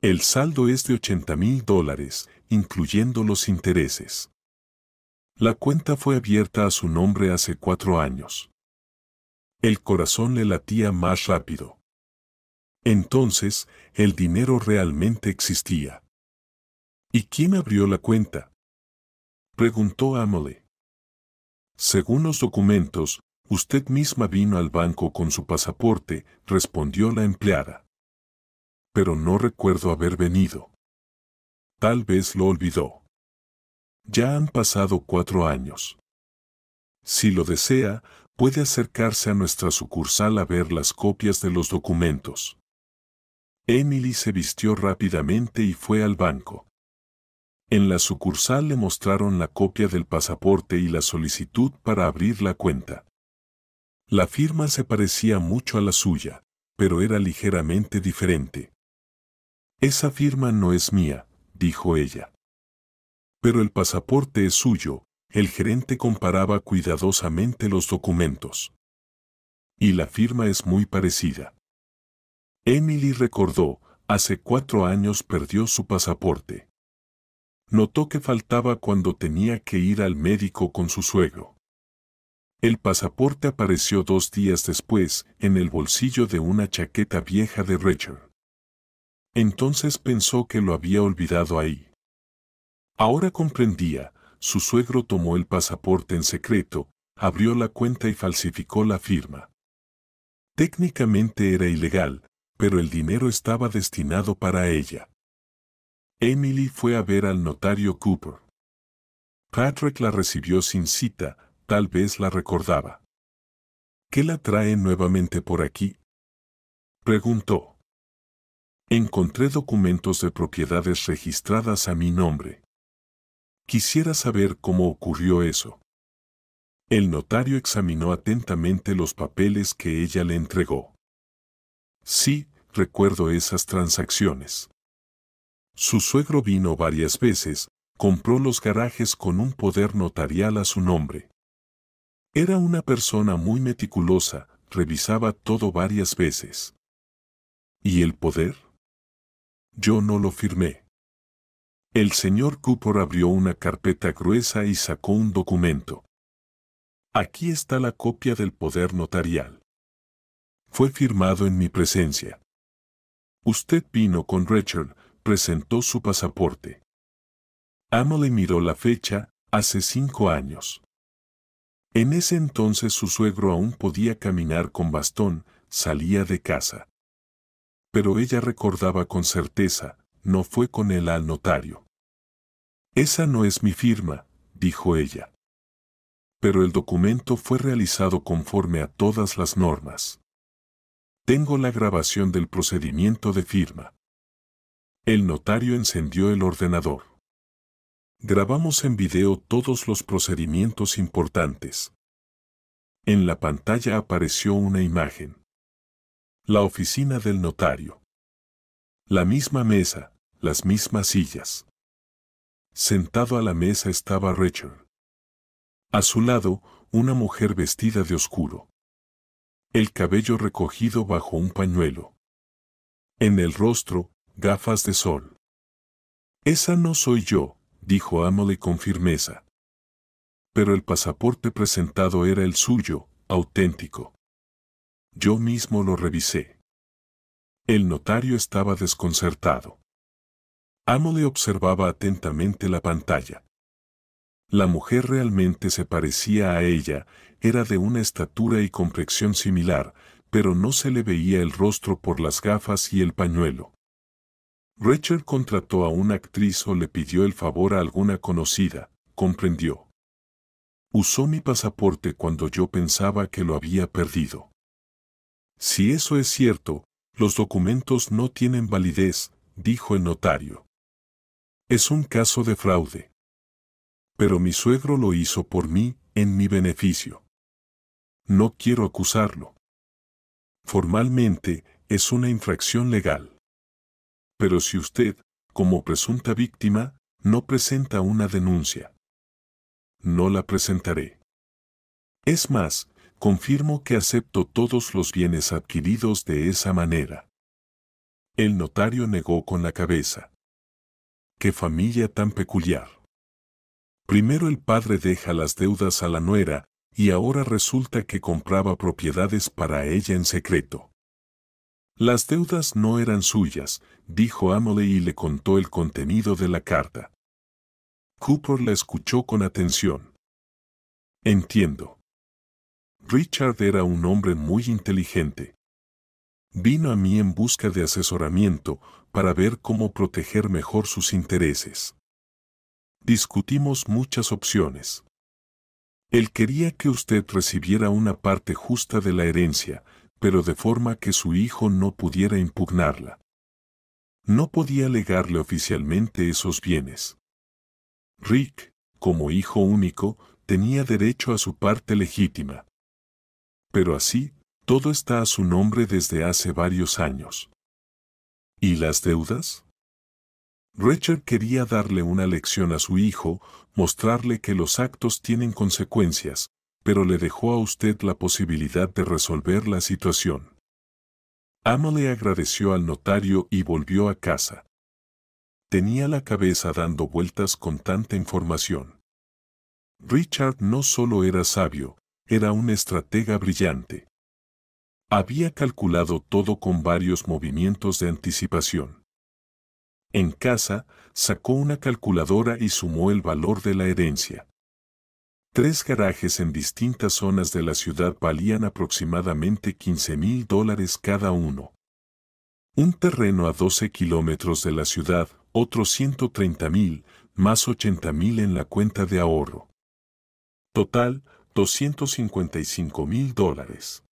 El saldo es de $80,000, incluyendo los intereses. La cuenta fue abierta a su nombre hace 4 años. El corazón le latía más rápido. Entonces, el dinero realmente existía. ¿Y quién abrió la cuenta?, preguntó Amelie. Según los documentos, usted misma vino al banco con su pasaporte, respondió la empleada. Pero no recuerdo haber venido. Tal vez lo olvidó. Ya han pasado 4 años. Si lo desea, puede acercarse a nuestra sucursal a ver las copias de los documentos. Emily se vistió rápidamente y fue al banco. En la sucursal le mostraron la copia del pasaporte y la solicitud para abrir la cuenta. La firma se parecía mucho a la suya, pero era ligeramente diferente. Esa firma no es mía, dijo ella. Pero el pasaporte es suyo. El gerente comparaba cuidadosamente los documentos. Y la firma es muy parecida. Emily recordó, hace 4 años perdió su pasaporte. Notó que faltaba cuando tenía que ir al médico con su suegro. El pasaporte apareció 2 días después, en el bolsillo de una chaqueta vieja de Richard. Entonces pensó que lo había olvidado ahí. Ahora comprendía, su suegro tomó el pasaporte en secreto, abrió la cuenta y falsificó la firma. Técnicamente era ilegal, pero el dinero estaba destinado para ella. Emily fue a ver al notario Cooper. Patrick la recibió sin cita, tal vez la recordaba. ¿Qué la trae nuevamente por aquí?, preguntó. Encontré documentos de propiedades registradas a mi nombre. Quisiera saber cómo ocurrió eso. El notario examinó atentamente los papeles que ella le entregó. Sí, recuerdo esas transacciones. Su suegro vino varias veces, compró los garajes con un poder notarial a su nombre. Era una persona muy meticulosa, revisaba todo varias veces. ¿Y el poder? Yo no lo firmé. El señor Cooper abrió una carpeta gruesa y sacó un documento. Aquí está la copia del poder notarial. Fue firmado en mi presencia. Usted vino con Richard, presentó su pasaporte. Amelie miró la fecha, hace 5 años. En ese entonces su suegro aún podía caminar con bastón, salía de casa. Pero ella recordaba con certeza, no fue con él al notario. Esa no es mi firma, dijo ella. Pero el documento fue realizado conforme a todas las normas. Tengo la grabación del procedimiento de firma. El notario encendió el ordenador. Grabamos en video todos los procedimientos importantes. En la pantalla apareció una imagen. La oficina del notario. La misma mesa, las mismas sillas. Sentado a la mesa estaba Richard. A su lado, una mujer vestida de oscuro. El cabello recogido bajo un pañuelo. En el rostro, gafas de sol. Esa no soy yo, dijo Amelie con firmeza. Pero el pasaporte presentado era el suyo, auténtico. Yo mismo lo revisé. El notario estaba desconcertado. Amelie observaba atentamente la pantalla. La mujer realmente se parecía a ella, era de una estatura y complexión similar, pero no se le veía el rostro por las gafas y el pañuelo. Richard contrató a una actriz o le pidió el favor a alguna conocida, comprendió. Usó mi pasaporte cuando yo pensaba que lo había perdido. Si eso es cierto, los documentos no tienen validez, dijo el notario. Es un caso de fraude. Pero mi suegro lo hizo por mí, en mi beneficio. No quiero acusarlo. Formalmente, es una infracción legal. Pero si usted, como presunta víctima, no presenta una denuncia. no la presentaré. Es más, confirmo que acepto todos los bienes adquiridos de esa manera. El notario negó con la cabeza. ¡Qué familia tan peculiar! Primero el padre deja las deudas a la nuera, y ahora resulta que compraba propiedades para ella en secreto. Las deudas no eran suyas, dijo Amelie y le contó el contenido de la carta. Cooper la escuchó con atención. Entiendo. Richard era un hombre muy inteligente. Vino a mí en busca de asesoramiento para ver cómo proteger mejor sus intereses. Discutimos muchas opciones. Él quería que usted recibiera una parte justa de la herencia, pero de forma que su hijo no pudiera impugnarla. No podía legarle oficialmente esos bienes. Rick, como hijo único, tenía derecho a su parte legítima. Pero así, todo está a su nombre desde hace varios años. ¿Y las deudas? Richard quería darle una lección a su hijo, mostrarle que los actos tienen consecuencias, pero le dejó a usted la posibilidad de resolver la situación. Amelie agradeció al notario y volvió a casa. Tenía la cabeza dando vueltas con tanta información. Richard no solo era sabio, era un estratega brillante. Había calculado todo con varios movimientos de anticipación. En casa, sacó una calculadora y sumó el valor de la herencia. 3 garajes en distintas zonas de la ciudad valían aproximadamente $15,000 cada uno. Un terreno a 12 kilómetros de la ciudad, otros 130,000, más 80,000 en la cuenta de ahorro. Total, $255,000.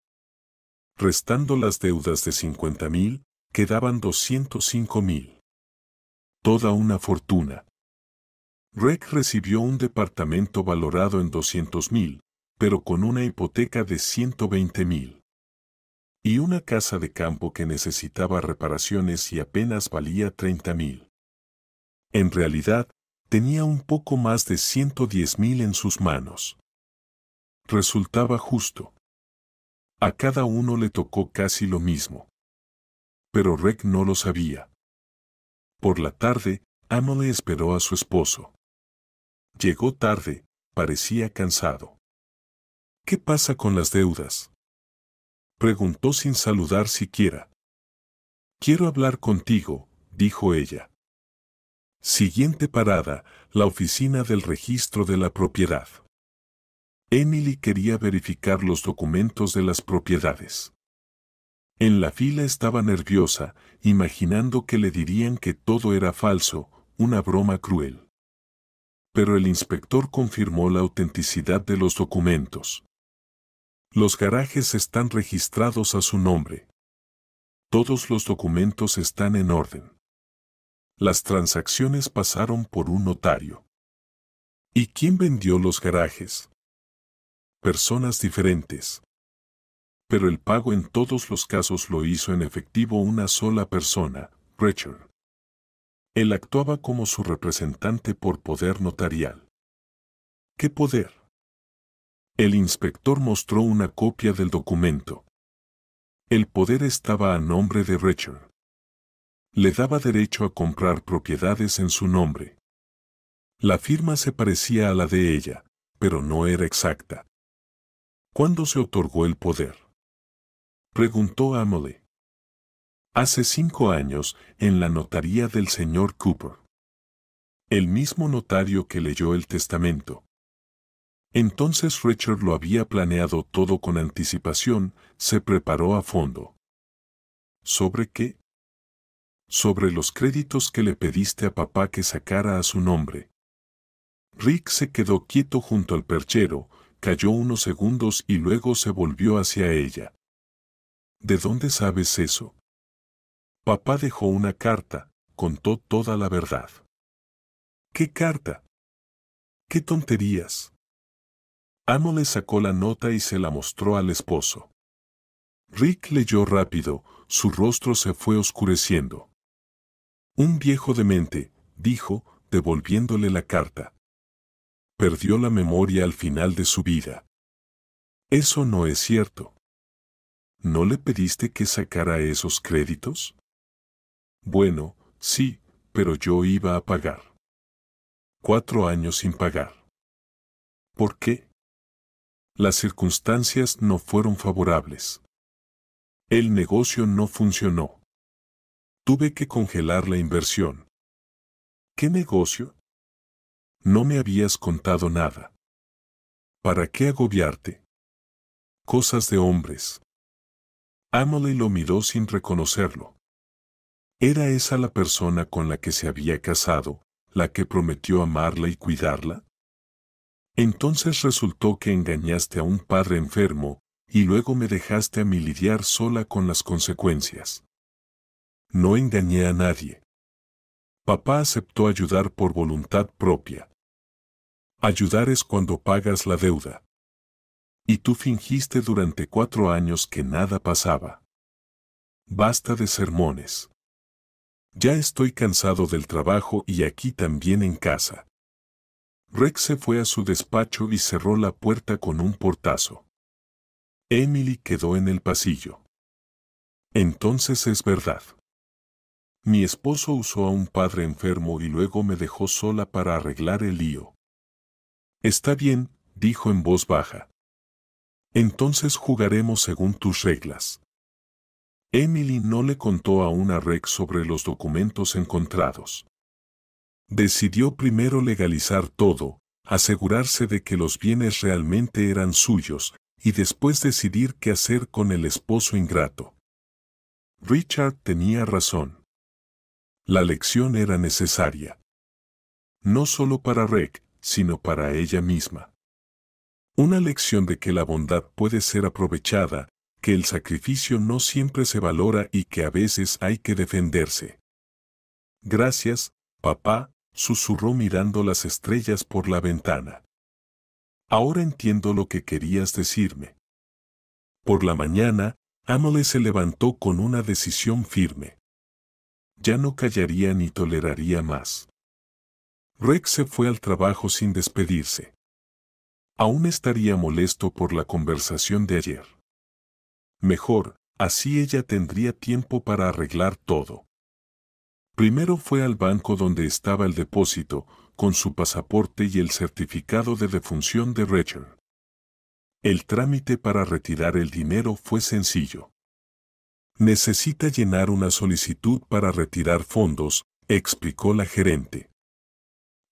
Restando las deudas de 50,000, quedaban 205,000. Toda una fortuna. Rick recibió un departamento valorado en 200,000, pero con una hipoteca de 120,000. Y una casa de campo que necesitaba reparaciones y apenas valía 30,000. En realidad, tenía un poco más de 110,000 en sus manos. Resultaba justo. A cada uno le tocó casi lo mismo. Pero Rick no lo sabía. Por la tarde, Amelie esperó a su esposo. Llegó tarde, parecía cansado. ¿Qué pasa con las deudas?, preguntó sin saludar siquiera. Quiero hablar contigo, dijo ella. Siguiente parada, la oficina del registro de la propiedad. Emily quería verificar los documentos de las propiedades. En la fila estaba nerviosa, imaginando que le dirían que todo era falso, una broma cruel. Pero el inspector confirmó la autenticidad de los documentos. Los garajes están registrados a su nombre. Todos los documentos están en orden. Las transacciones pasaron por un notario. ¿Y quién vendió los garajes? Personas diferentes. Pero el pago en todos los casos lo hizo en efectivo una sola persona, Richard. Él actuaba como su representante por poder notarial. ¿Qué poder? El inspector mostró una copia del documento. El poder estaba a nombre de Richard. Le daba derecho a comprar propiedades en su nombre. La firma se parecía a la de ella, pero no era exacta. ¿Cuándo se otorgó el poder?, preguntó Amelie. Hace 5 años, en la notaría del señor Cooper. El mismo notario que leyó el testamento. Entonces Richard lo había planeado todo con anticipación, se preparó a fondo. ¿Sobre qué? Sobre los créditos que le pediste a papá que sacara a su nombre. Rick se quedó quieto junto al perchero, calló unos segundos y luego se volvió hacia ella. ¿De dónde sabes eso? Papá dejó una carta, contó toda la verdad. ¿Qué carta? ¿Qué tonterías? Amelie sacó la nota y se la mostró al esposo. Rick leyó rápido, su rostro se fue oscureciendo. Un viejo demente, dijo, devolviéndole la carta. perdió la memoria al final de su vida. Eso no es cierto. ¿No le pediste que sacara esos créditos? Bueno, sí, pero yo iba a pagar. 4 años sin pagar. ¿Por qué? Las circunstancias no fueron favorables. El negocio no funcionó. Tuve que congelar la inversión. ¿Qué negocio? No me habías contado nada. ¿Para qué agobiarte? Cosas de hombres. Emily lo miró sin reconocerlo. ¿Era esa la persona con la que se había casado, la que prometió amarla y cuidarla? Entonces resultó que engañaste a un padre enfermo, y luego me dejaste a mí lidiar sola con las consecuencias. No engañé a nadie. Papá aceptó ayudar por voluntad propia. Ayudar es cuando pagas la deuda. Y tú fingiste durante 4 años que nada pasaba. Basta de sermones. Ya estoy cansado del trabajo y aquí también en casa. Rex se fue a su despacho y cerró la puerta con un portazo. Emily quedó en el pasillo. Entonces es verdad. Mi esposo usó a un padre enfermo y luego me dejó sola para arreglar el lío. Está bien, dijo en voz baja. Entonces jugaremos según tus reglas. Emily no le contó aún a Rex sobre los documentos encontrados. Decidió primero legalizar todo, asegurarse de que los bienes realmente eran suyos, y después decidir qué hacer con el esposo ingrato. Richard tenía razón. La lección era necesaria. No solo para Rex, sino para ella misma. Una lección de que la bondad puede ser aprovechada, que el sacrificio no siempre se valora y que a veces hay que defenderse. Gracias, papá, susurró mirando las estrellas por la ventana. Ahora entiendo lo que querías decirme. Por la mañana, Emily se levantó con una decisión firme. Ya no callaría ni toleraría más. Rex se fue al trabajo sin despedirse. Aún estaría molesto por la conversación de ayer. Mejor, así ella tendría tiempo para arreglar todo. Primero fue al banco donde estaba el depósito, con su pasaporte y el certificado de defunción de Richard. El trámite para retirar el dinero fue sencillo. Necesita llenar una solicitud para retirar fondos, explicó la gerente.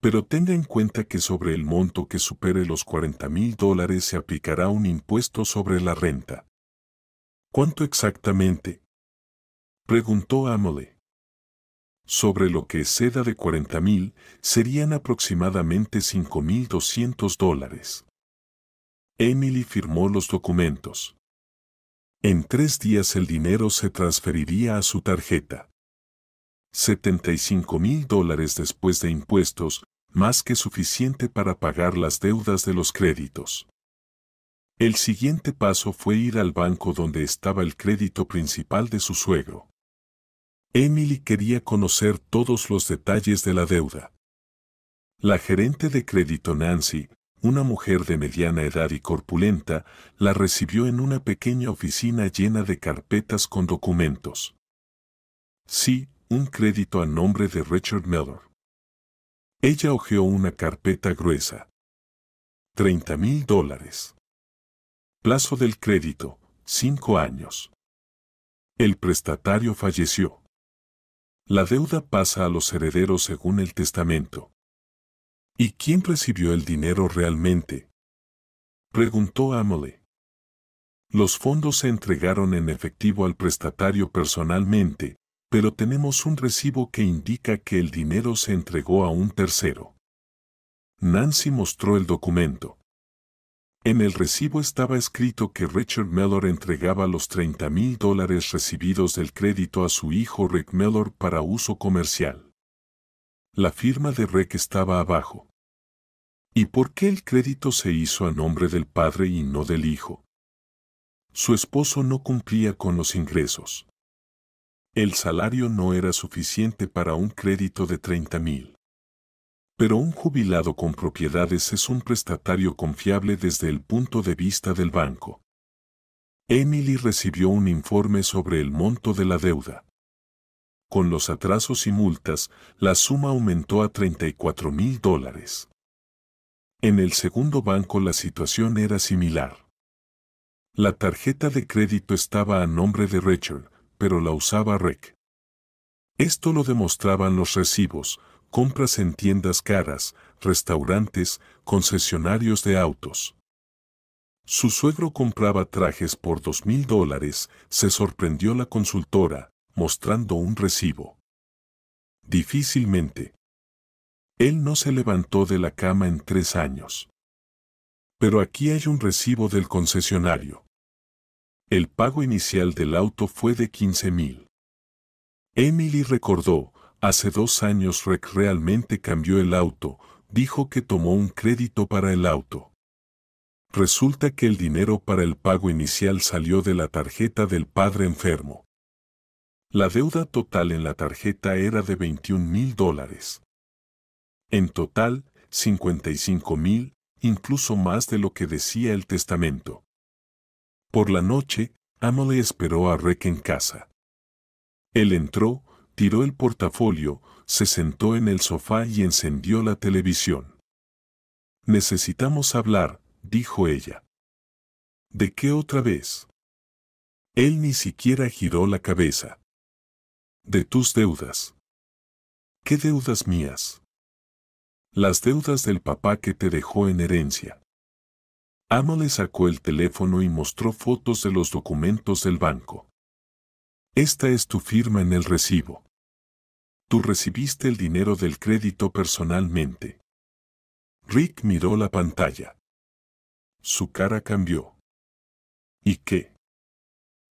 Pero tenga en cuenta que sobre el monto que supere los $40,000 se aplicará un impuesto sobre la renta. ¿Cuánto exactamente? Preguntó Emily. Sobre lo que exceda de 40,000, serían aproximadamente $5,200. Emily firmó los documentos. En 3 días el dinero se transferiría a su tarjeta. $75,000 después de impuestos, más que suficiente para pagar las deudas de los créditos. El siguiente paso fue ir al banco donde estaba el crédito principal de su suegro. Emily quería conocer todos los detalles de la deuda. La gerente de crédito Nancy, una mujer de mediana edad y corpulenta, la recibió en una pequeña oficina llena de carpetas con documentos. Sí, un crédito a nombre de Richard Miller. Ella hojeó una carpeta gruesa. $30,000. Plazo del crédito, 5 años. El prestatario falleció. La deuda pasa a los herederos según el testamento. ¿Y quién recibió el dinero realmente? Preguntó Emily. Los fondos se entregaron en efectivo al prestatario personalmente, pero tenemos un recibo que indica que el dinero se entregó a un tercero. Nancy mostró el documento. En el recibo estaba escrito que Richard Miller entregaba los $30,000 recibidos del crédito a su hijo Rick Miller para uso comercial. La firma de Rick estaba abajo. ¿Y por qué el crédito se hizo a nombre del padre y no del hijo? Su esposo no cumplía con los ingresos. El salario no era suficiente para un crédito de $30,000. Pero un jubilado con propiedades es un prestatario confiable desde el punto de vista del banco. Emily recibió un informe sobre el monto de la deuda. Con los atrasos y multas, la suma aumentó a $34,000. En el segundo banco la situación era similar. La tarjeta de crédito estaba a nombre de Rachel, pero la usaba Rick. Esto lo demostraban los recibos, compras en tiendas caras, restaurantes, concesionarios de autos. Su suegro compraba trajes por $2,000, se sorprendió la consultora, mostrando un recibo. Difícilmente. Él no se levantó de la cama en 3 años. Pero aquí hay un recibo del concesionario. El pago inicial del auto fue de $15,000. Emily recordó, hace 2 años Rick realmente cambió el auto, dijo que tomó un crédito para el auto. Resulta que el dinero para el pago inicial salió de la tarjeta del padre enfermo. La deuda total en la tarjeta era de $21,000. En total, $55,000, incluso más de lo que decía el testamento. Por la noche, Emily esperó a Rick en casa. Él entró, tiró el portafolio, se sentó en el sofá y encendió la televisión. «Necesitamos hablar», dijo ella. «¿De qué otra vez?» Él ni siquiera giró la cabeza. «De tus deudas». «¿Qué deudas mías?» «Las deudas del papá que te dejó en herencia». Emily sacó el teléfono y mostró fotos de los documentos del banco. «Esta es tu firma en el recibo. Tú recibiste el dinero del crédito personalmente». Rick miró la pantalla. Su cara cambió. ¿Y qué?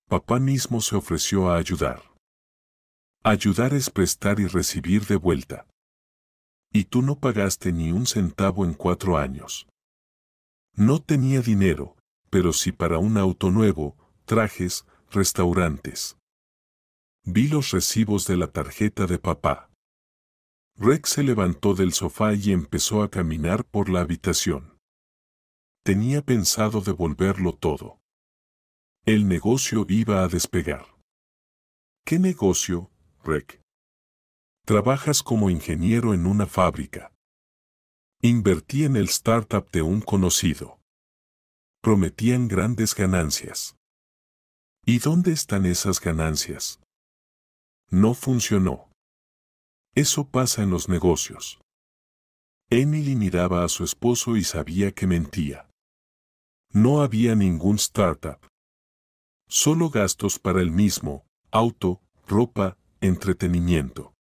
Papá mismo se ofreció a ayudar. Ayudar es prestar y recibir de vuelta. Y tú no pagaste ni un centavo en 4 años. No tenía dinero, pero sí para un auto nuevo, trajes, restaurantes. Vi los recibos de la tarjeta de papá. Rex se levantó del sofá y empezó a caminar por la habitación. Tenía pensado devolverlo todo. El negocio iba a despegar. ¿Qué negocio, Rick? Trabajas como ingeniero en una fábrica. Invertí en el startup de un conocido. Prometían grandes ganancias. ¿Y dónde están esas ganancias? No funcionó. Eso pasa en los negocios. Emily miraba a su esposo y sabía que mentía. No había ningún startup. Solo gastos para el mismo, auto, ropa, entretenimiento.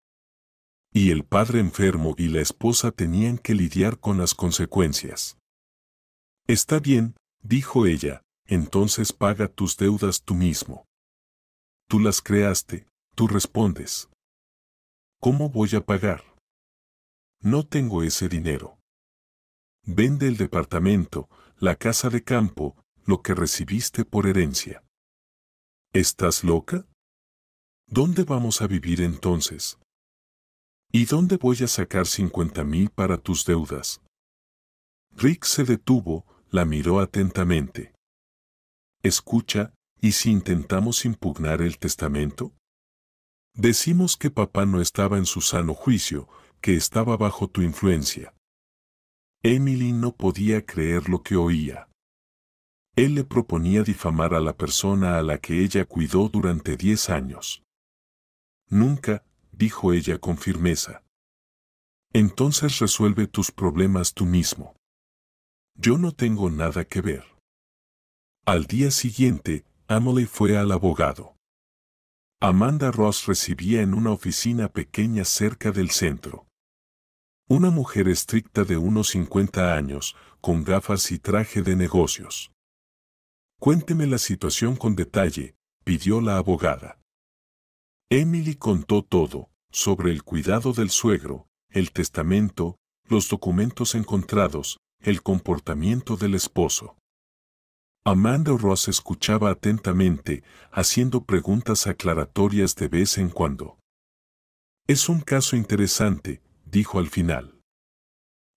Y el padre enfermo y la esposa tenían que lidiar con las consecuencias. Está bien, dijo ella, entonces paga tus deudas tú mismo. Tú las creaste, tú respondes. ¿Cómo voy a pagar? No tengo ese dinero. Vende el departamento, la casa de campo, lo que recibiste por herencia. ¿Estás loca? ¿Dónde vamos a vivir entonces? ¿Y dónde voy a sacar 50,000 para tus deudas? Rick se detuvo, la miró atentamente. Escucha, ¿y si intentamos impugnar el testamento? Decimos que papá no estaba en su sano juicio, que estaba bajo tu influencia. Emily no podía creer lo que oía. Él le proponía difamar a la persona a la que ella cuidó durante 10 años. Nunca, dijo ella con firmeza. Entonces resuelve tus problemas tú mismo. Yo no tengo nada que ver. Al día siguiente, Emily fue al abogado. Amanda Ross recibía en una oficina pequeña cerca del centro. Una mujer estricta de unos 50 años, con gafas y traje de negocios. Cuénteme la situación con detalle, pidió la abogada. Emily contó todo, sobre el cuidado del suegro, el testamento, los documentos encontrados, el comportamiento del esposo. Amanda Ross escuchaba atentamente, haciendo preguntas aclaratorias de vez en cuando. Es un caso interesante, dijo al final.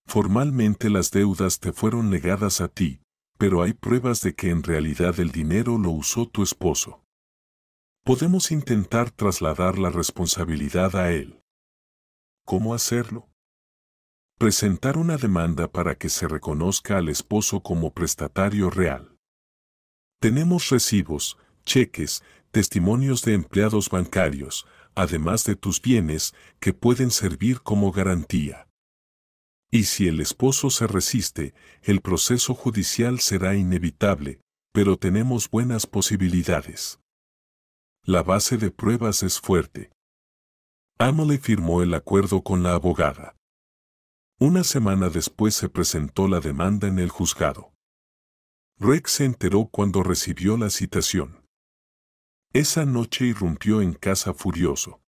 Formalmente las deudas te fueron negadas a ti, pero hay pruebas de que en realidad el dinero lo usó tu esposo. Podemos intentar trasladar la responsabilidad a él. ¿Cómo hacerlo? Presentar una demanda para que se reconozca al esposo como prestatario real. Tenemos recibos, cheques, testimonios de empleados bancarios, además de tus bienes, que pueden servir como garantía. Y si el esposo se resiste, el proceso judicial será inevitable, pero tenemos buenas posibilidades. La base de pruebas es fuerte. Emily firmó el acuerdo con la abogada. Una semana después se presentó la demanda en el juzgado. Rex se enteró cuando recibió la citación. Esa noche irrumpió en casa furioso.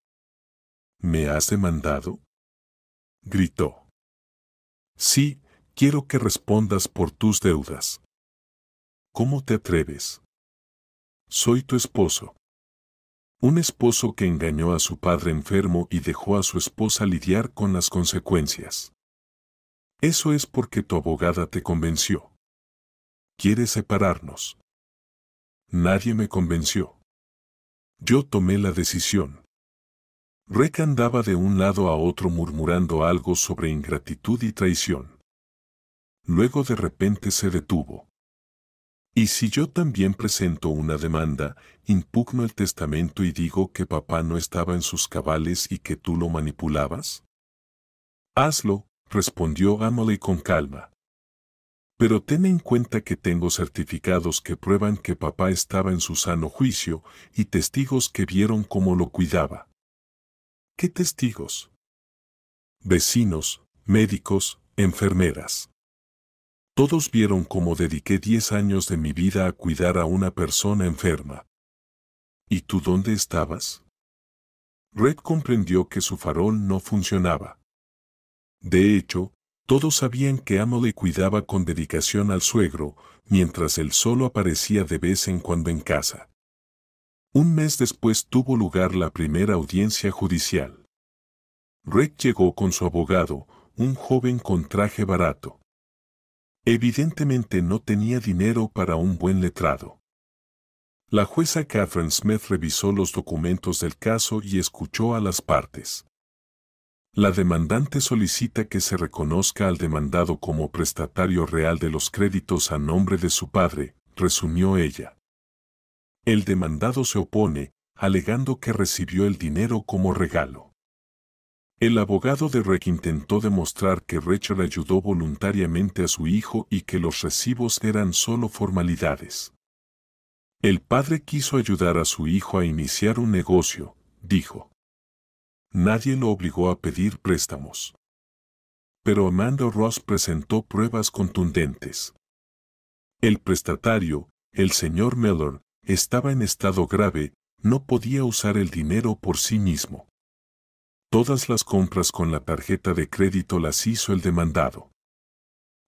¿Me has demandado?, gritó. Sí, quiero que respondas por tus deudas. ¿Cómo te atreves? Soy tu esposo. Un esposo que engañó a su padre enfermo y dejó a su esposa lidiar con las consecuencias. Eso es porque tu abogada te convenció. Quiere separarnos. Nadie me convenció. Yo tomé la decisión. Rick andaba de un lado a otro murmurando algo sobre ingratitud y traición. Luego de repente se detuvo. ¿Y si yo también presento una demanda, impugno el testamento y digo que papá no estaba en sus cabales y que tú lo manipulabas? Hazlo, respondió Emily con calma. Pero ten en cuenta que tengo certificados que prueban que papá estaba en su sano juicio y testigos que vieron cómo lo cuidaba. ¿Qué testigos? Vecinos, médicos, enfermeras. Todos vieron cómo dediqué 10 años de mi vida a cuidar a una persona enferma. ¿Y tú dónde estabas? Red comprendió que su farol no funcionaba. De hecho, todos sabían que Emily cuidaba con dedicación al suegro, mientras él solo aparecía de vez en cuando en casa. Un mes después tuvo lugar la primera audiencia judicial. Red llegó con su abogado, un joven con traje barato. Evidentemente no tenía dinero para un buen letrado. La jueza Catherine Smith revisó los documentos del caso y escuchó a las partes. La demandante solicita que se reconozca al demandado como prestatario real de los créditos a nombre de su padre, resumió ella. El demandado se opone, alegando que recibió el dinero como regalo. El abogado de Rick intentó demostrar que Rachel ayudó voluntariamente a su hijo y que los recibos eran solo formalidades. El padre quiso ayudar a su hijo a iniciar un negocio, dijo. Nadie lo obligó a pedir préstamos. Pero Amanda Ross presentó pruebas contundentes. El prestatario, el señor Miller, estaba en estado grave, no podía usar el dinero por sí mismo. Todas las compras con la tarjeta de crédito las hizo el demandado.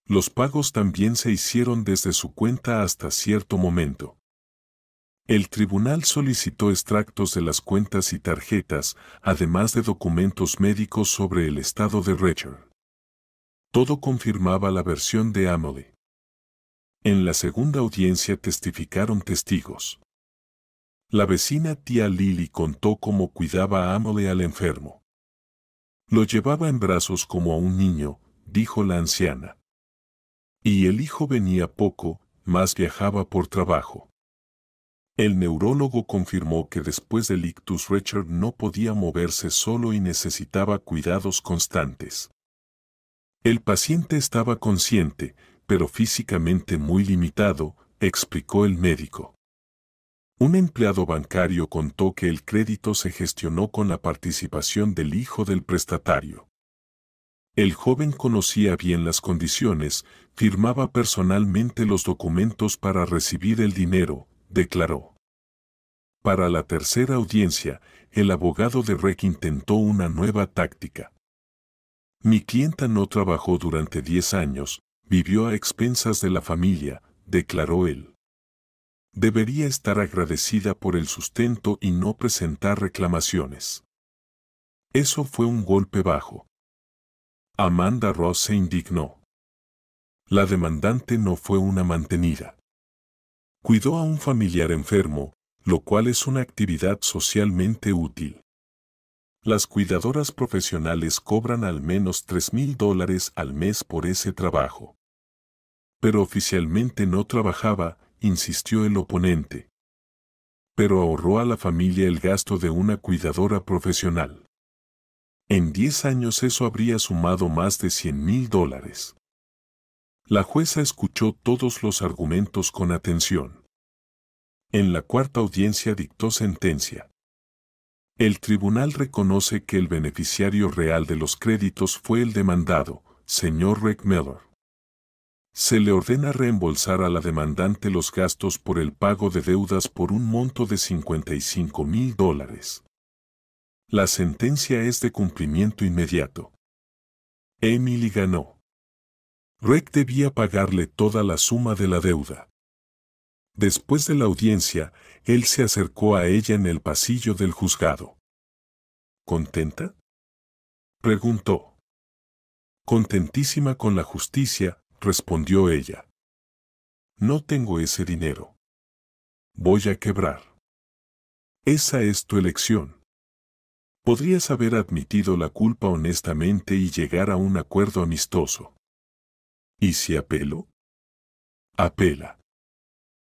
Los pagos también se hicieron desde su cuenta hasta cierto momento. El tribunal solicitó extractos de las cuentas y tarjetas, además de documentos médicos sobre el estado de Rachel. Todo confirmaba la versión de Emily. En la segunda audiencia testificaron testigos. La vecina tía Lily contó cómo cuidaba a Emily al enfermo. Lo llevaba en brazos como a un niño, dijo la anciana. Y el hijo venía poco, más viajaba por trabajo. El neurólogo confirmó que después del ictus Rachel no podía moverse solo y necesitaba cuidados constantes. El paciente estaba consciente, pero físicamente muy limitado, explicó el médico. Un empleado bancario contó que el crédito se gestionó con la participación del hijo del prestatario. El joven conocía bien las condiciones, firmaba personalmente los documentos para recibir el dinero, declaró. Para la tercera audiencia, el abogado de Rick intentó una nueva táctica. Mi clienta no trabajó durante 10 años, vivió a expensas de la familia, declaró él. Debería estar agradecida por el sustento y no presentar reclamaciones. Eso fue un golpe bajo. Amanda Ross se indignó. La demandante no fue una mantenida. Cuidó a un familiar enfermo, lo cual es una actividad socialmente útil. Las cuidadoras profesionales cobran al menos $3,000 al mes por ese trabajo. Pero oficialmente no trabajaba, insistió el oponente. Pero ahorró a la familia el gasto de una cuidadora profesional. En 10 años eso habría sumado más de $100,000. La jueza escuchó todos los argumentos con atención. En la cuarta audiencia dictó sentencia. El tribunal reconoce que el beneficiario real de los créditos fue el demandado, señor Rick Miller. Se le ordena reembolsar a la demandante los gastos por el pago de deudas por un monto de $55,000. La sentencia es de cumplimiento inmediato. Emily ganó. Rick debía pagarle toda la suma de la deuda. Después de la audiencia, él se acercó a ella en el pasillo del juzgado. ¿Contenta?, preguntó. Contentísima con la justicia, respondió ella. No tengo ese dinero. Voy a quebrar. Esa es tu elección. Podrías haber admitido la culpa honestamente y llegar a un acuerdo amistoso. ¿Y si apelo? Apela.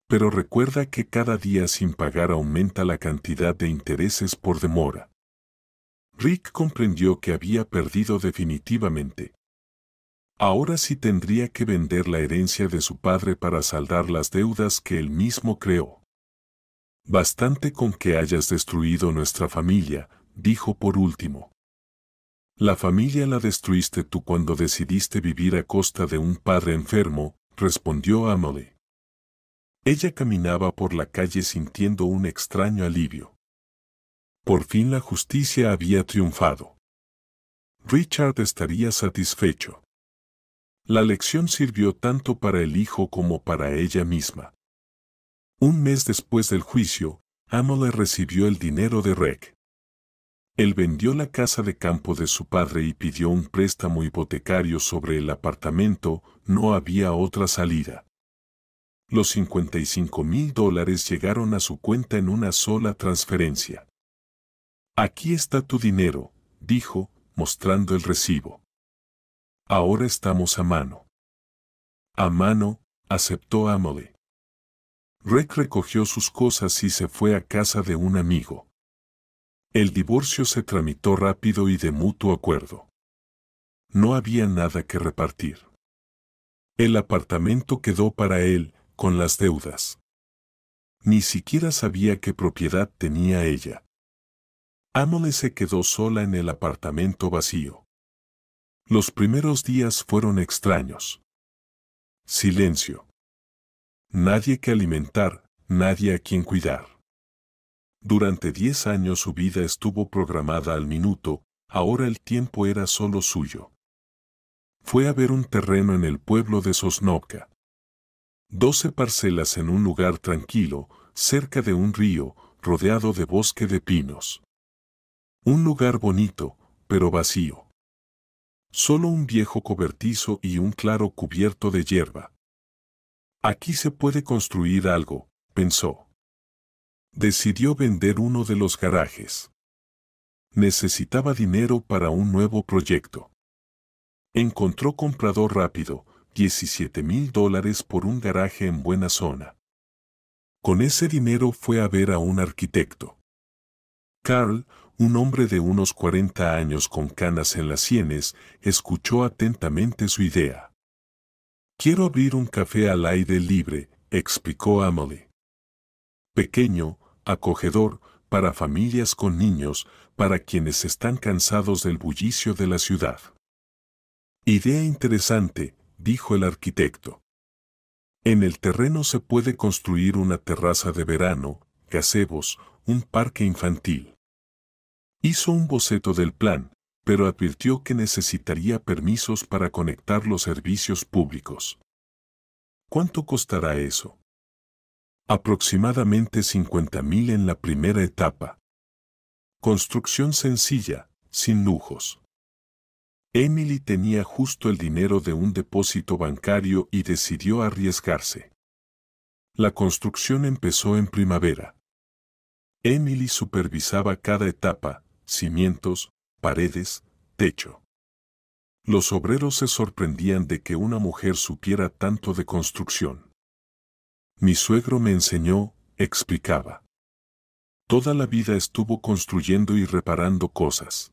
Pero recuerda que cada día sin pagar aumenta la cantidad de intereses por demora. Rick comprendió que había perdido definitivamente. Ahora sí tendría que vender la herencia de su padre para saldar las deudas que él mismo creó. Bastante con que hayas destruido nuestra familia, dijo por último. La familia la destruiste tú cuando decidiste vivir a costa de un padre enfermo, respondió Emily. Ella caminaba por la calle sintiendo un extraño alivio. Por fin la justicia había triunfado. Richard estaría satisfecho. La lección sirvió tanto para el hijo como para ella misma. Un mes después del juicio, Emily recibió el dinero de Rick. Él vendió la casa de campo de su padre y pidió un préstamo hipotecario sobre el apartamento, no había otra salida. Los $55,000 llegaron a su cuenta en una sola transferencia. Aquí está tu dinero, dijo, mostrando el recibo. Ahora estamos a mano. A mano, aceptó Emily. Rick recogió sus cosas y se fue a casa de un amigo. El divorcio se tramitó rápido y de mutuo acuerdo. No había nada que repartir. El apartamento quedó para él, con las deudas. Ni siquiera sabía qué propiedad tenía ella. Emily se quedó sola en el apartamento vacío. Los primeros días fueron extraños. Silencio. Nadie que alimentar, nadie a quien cuidar. Durante 10 años su vida estuvo programada al minuto, ahora el tiempo era solo suyo. Fue a ver un terreno en el pueblo de Sosnovka. 12 parcelas en un lugar tranquilo, cerca de un río, rodeado de bosque de pinos. Un lugar bonito, pero vacío. Solo un viejo cobertizo y un claro cubierto de hierba. Aquí se puede construir algo, pensó. Decidió vender uno de los garajes. Necesitaba dinero para un nuevo proyecto. Encontró comprador rápido, $17,000 por un garaje en buena zona. Con ese dinero fue a ver a un arquitecto. Carl, un hombre de unos 40 años con canas en las sienes, escuchó atentamente su idea. Quiero abrir un café al aire libre, explicó Emily. Pequeño, acogedor, para familias con niños, para quienes están cansados del bullicio de la ciudad. Idea interesante, dijo el arquitecto. En el terreno se puede construir una terraza de verano, gazebos, un parque infantil. Hizo un boceto del plan, pero advirtió que necesitaría permisos para conectar los servicios públicos. ¿Cuánto costará eso? Aproximadamente $50,000 en la primera etapa. Construcción sencilla, sin lujos. Emily tenía justo el dinero de un depósito bancario y decidió arriesgarse. La construcción empezó en primavera. Emily supervisaba cada etapa, cimientos, paredes, techo. Los obreros se sorprendían de que una mujer supiera tanto de construcción. Mi suegro me enseñó, explicaba. Toda la vida estuvo construyendo y reparando cosas.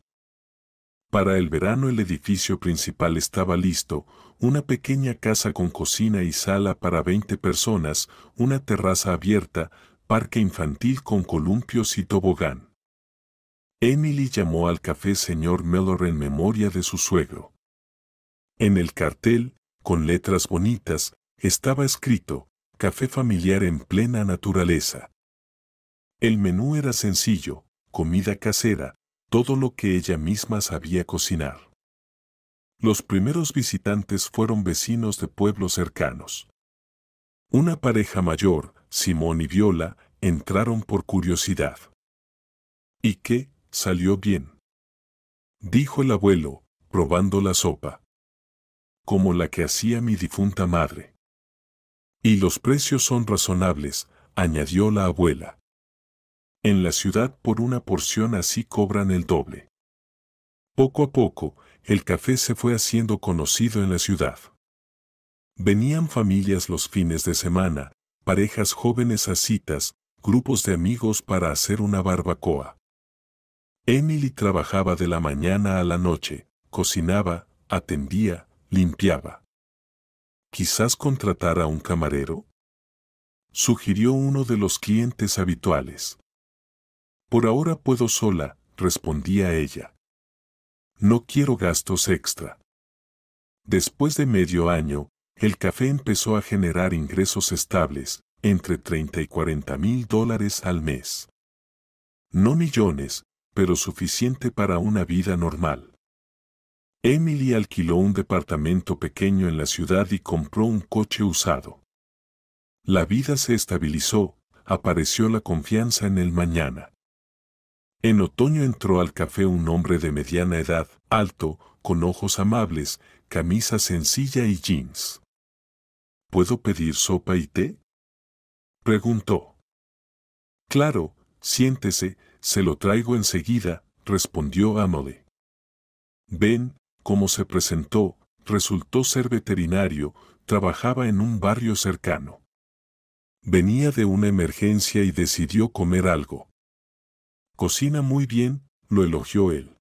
Para el verano el edificio principal estaba listo, una pequeña casa con cocina y sala para 20 personas, una terraza abierta, parque infantil con columpios y tobogán. Emily llamó al café Señor Mellor en memoria de su suegro. En el cartel, con letras bonitas, estaba escrito, café familiar en plena naturaleza. El menú era sencillo, comida casera, todo lo que ella misma sabía cocinar. Los primeros visitantes fueron vecinos de pueblos cercanos. Una pareja mayor, Simón y Viola, entraron por curiosidad. ¿Y qué? ¿Salió bien?, dijo el abuelo, probando la sopa. Como la que hacía mi difunta madre. Y los precios son razonables, añadió la abuela. En la ciudad por una porción así cobran el doble. Poco a poco, el café se fue haciendo conocido en la ciudad. Venían familias los fines de semana, parejas jóvenes a citas, grupos de amigos para hacer una barbacoa. Emily trabajaba de la mañana a la noche, cocinaba, atendía, limpiaba. ¿Quizás contratar a un camarero?, sugirió uno de los clientes habituales. Por ahora puedo sola, respondía ella. No quiero gastos extra. Después de medio año, el café empezó a generar ingresos estables, entre 30 y 40 mil dólares al mes. No millones, pero suficiente para una vida normal. Emily alquiló un departamento pequeño en la ciudad y compró un coche usado. La vida se estabilizó, apareció la confianza en el mañana. En otoño entró al café un hombre de mediana edad, alto, con ojos amables, camisa sencilla y jeans. ¿Puedo pedir sopa y té?, preguntó. Claro, siéntese, se lo traigo enseguida, respondió Emily. Ben, como se presentó, resultó ser veterinario, trabajaba en un barrio cercano. Venía de una emergencia y decidió comer algo. Cocina muy bien, lo elogió él.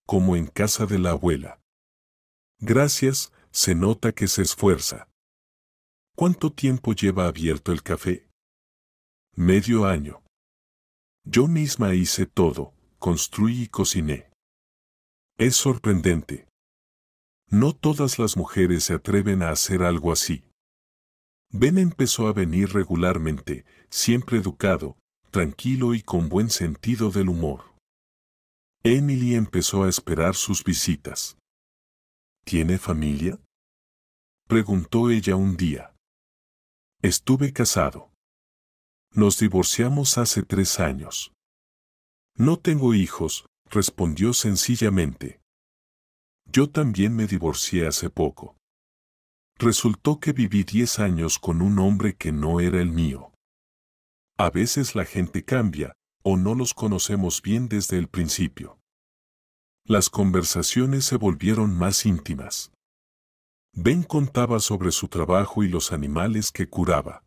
Como en casa de la abuela. Gracias, se nota que se esfuerza. ¿Cuánto tiempo lleva abierto el café? Medio año. Yo misma hice todo, construí y cociné. Es sorprendente. No todas las mujeres se atreven a hacer algo así. Ben empezó a venir regularmente, siempre educado, tranquilo y con buen sentido del humor. Emily empezó a esperar sus visitas. ¿Tiene familia?, preguntó ella un día. Estuve casado. Nos divorciamos hace 3 años. No tengo hijos, respondió sencillamente. Yo también me divorcié hace poco. Resultó que viví 10 años con un hombre que no era el mío. A veces la gente cambia, o no los conocemos bien desde el principio. Las conversaciones se volvieron más íntimas. Ben contaba sobre su trabajo y los animales que curaba.